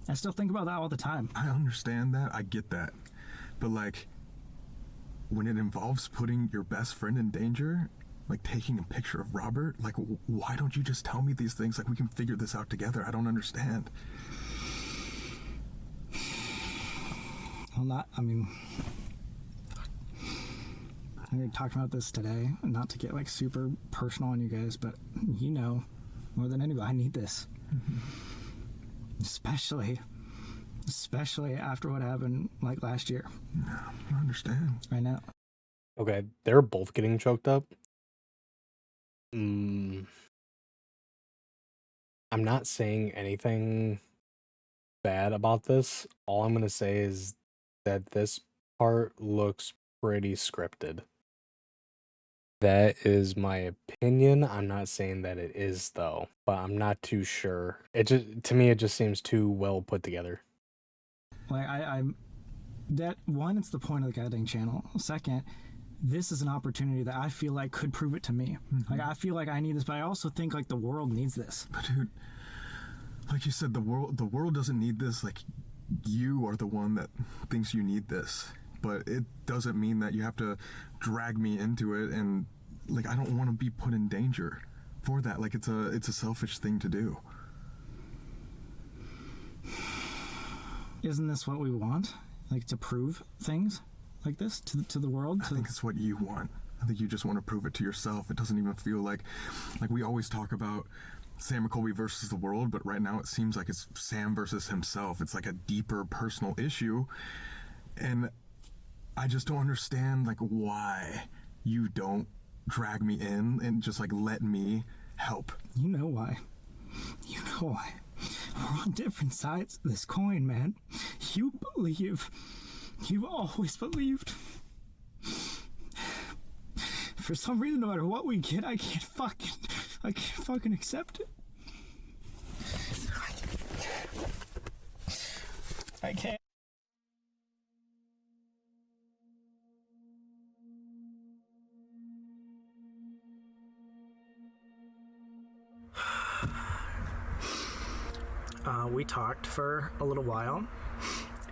I still think about that all the time. I understand that. I get that. But like, when it involves putting your best friend in danger, like taking a picture of Robert, like, why don't you just tell me these things? Like, we can figure this out together. I don't understand. Well, I mean, we talked about this today, not to get like super personal on you guys, but you know, more than anybody, I need this. Mm-hmm. Especially after what happened like last year. No, I understand. I know. Okay, they're both getting choked up. I'm not saying anything bad about this. All I'm gonna say is that this part looks pretty scripted. That is my opinion. I'm not saying that it is though, but I'm not too sure. It just, to me, it just seems too well put together. Like I'm that one, it's the point of the goddamn channel. Second, this is an opportunity that I feel like could prove it to me. Like I feel like I need this, but I also think like the world needs this. But dude, like you said, the world doesn't need this. Like, you are the one that thinks you need this. But it doesn't mean that you have to drag me into it, and like I don't want to be put in danger for that. Like it's a selfish thing to do. Isn't this what we want? Like to prove things like this to the world? I think it's what you want. I think you just want to prove it to yourself. It doesn't even feel like we always talk about Sam and Colby versus the world, but right now it seems like it's Sam versus himself. It's like a deeper personal issue, and I just don't understand like why you don't drag me in and just like let me help. You know why. You know why. We're on different sides of this coin, man. You believe. You've always believed. For some reason, no matter what we get, I can't fucking accept it. I can't. We talked for a little while,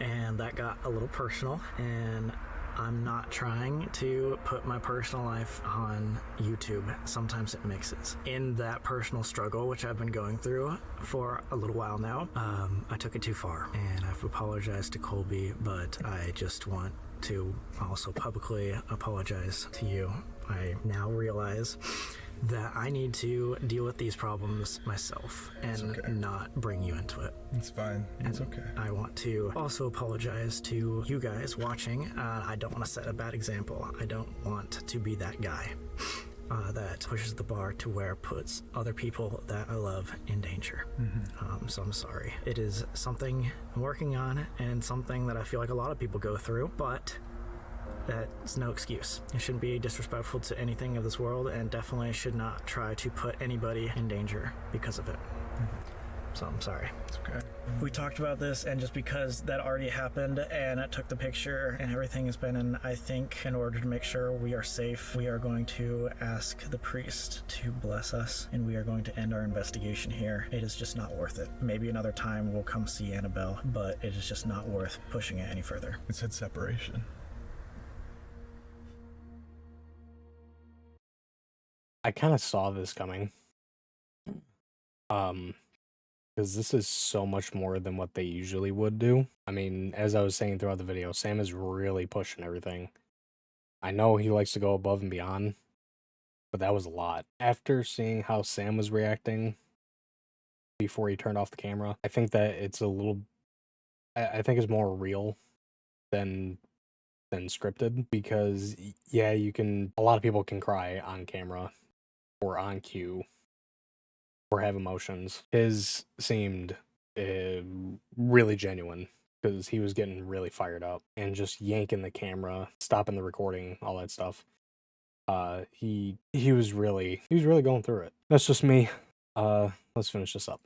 and that got a little personal, and I'm not trying to put my personal life on YouTube. Sometimes it mixes. In that personal struggle, which I've been going through for a little while now, I took it too far, and I've apologized to Colby, but I just want to also publicly apologize to you. I now realize that I need to deal with these problems myself and not bring you into it. It's fine. It's okay. I want to also apologize to you guys watching. I don't want to set a bad example. I don't want to be that guy that pushes the bar to where it puts other people that I love in danger. So I'm sorry. It is something I'm working on and something that I feel like a lot of people go through, but that's no excuse. It shouldn't be disrespectful to anything of this world, and definitely should not try to put anybody in danger because of it. So I'm sorry. It's okay. We talked about this, and just because that already happened and I took the picture and everything has been, and I think in order to make sure we are safe, we are going to ask the priest to bless us, and we are going to end our investigation here. It is just not worth it. Maybe another time we'll come see Annabelle, but it is just not worth pushing it any further. It said separation. I kind of saw this coming. Because this is so much more than what they usually would do. I mean, as I was saying throughout the video, Sam is really pushing everything. I know he likes to go above and beyond, but that was a lot. After seeing how Sam was reacting before he turned off the camera, I think that it's a little... I think it's more real than scripted, because, yeah, you can... A lot of people can cry on camera or on cue or have emotions. His seemed really genuine, because he was getting really fired up and just yanking the camera, stopping the recording, all that stuff. He was really going through it. That's just me. Let's finish this up.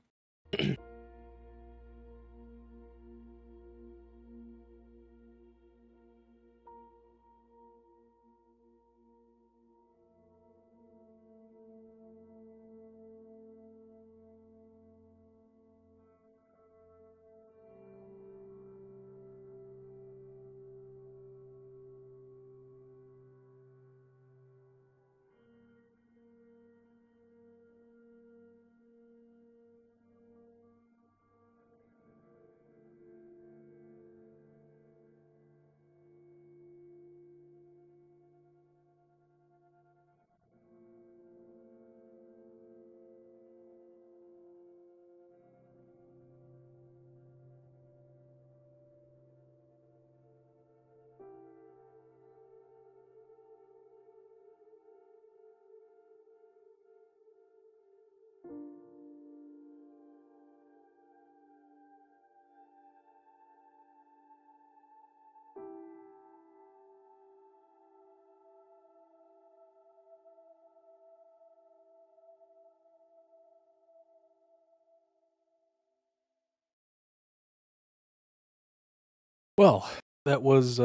Well, that was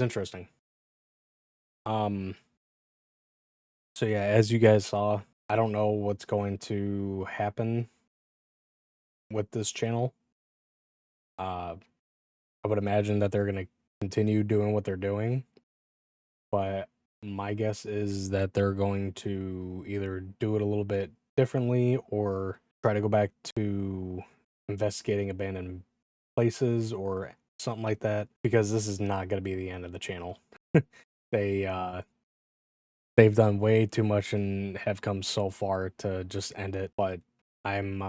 interesting. So yeah, as you guys saw, I don't know what's going to happen with this channel. I would imagine that they're going to continue doing what they're doing, but my guess is that they're going to either do it a little bit differently or try to go back to investigating abandoned places or something like that, because this is not going to be the end of the channel. They've done way too much and have come so far to just end it, but I'm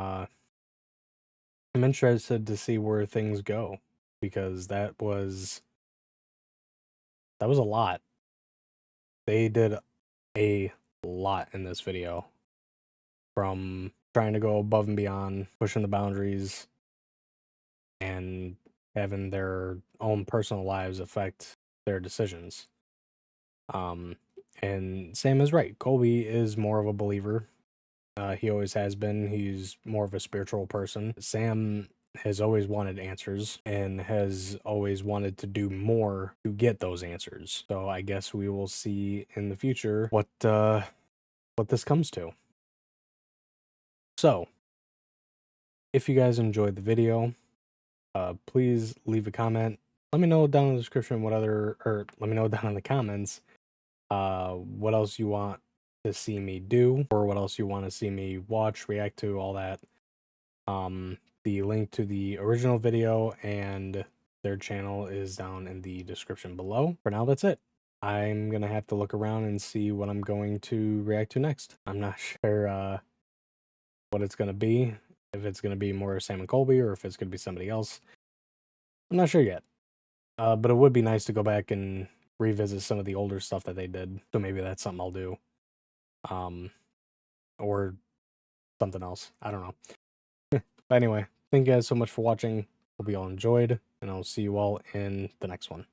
interested to see where things go, because that was a lot. They did a lot in this video, from trying to go above and beyond, pushing the boundaries, and having their own personal lives affect their decisions. And Sam is right. Colby is more of a believer. He always has been. He's more of a spiritual person. Sam has always wanted answers and has always wanted to do more to get those answers. So I guess we will see in the future what this comes to. So, if you guys enjoyed the video, please leave a comment. Let me know down in the description let me know down in the comments what else you want to see me do, or what else you want to see me watch, react to, all that. The link to the original video and their channel is down in the description below. For now, that's it. I'm gonna have to look around and see what I'm going to react to next. I'm not sure what it's gonna be, if it's gonna be more Sam and Colby or if it's gonna be somebody else. I'm not sure yet. But it would be nice to go back and revisit some of the older stuff that they did. So maybe that's something I'll do. Or something else. I don't know. But anyway, thank you guys so much for watching. Hope you all enjoyed, and I'll see you all in the next one.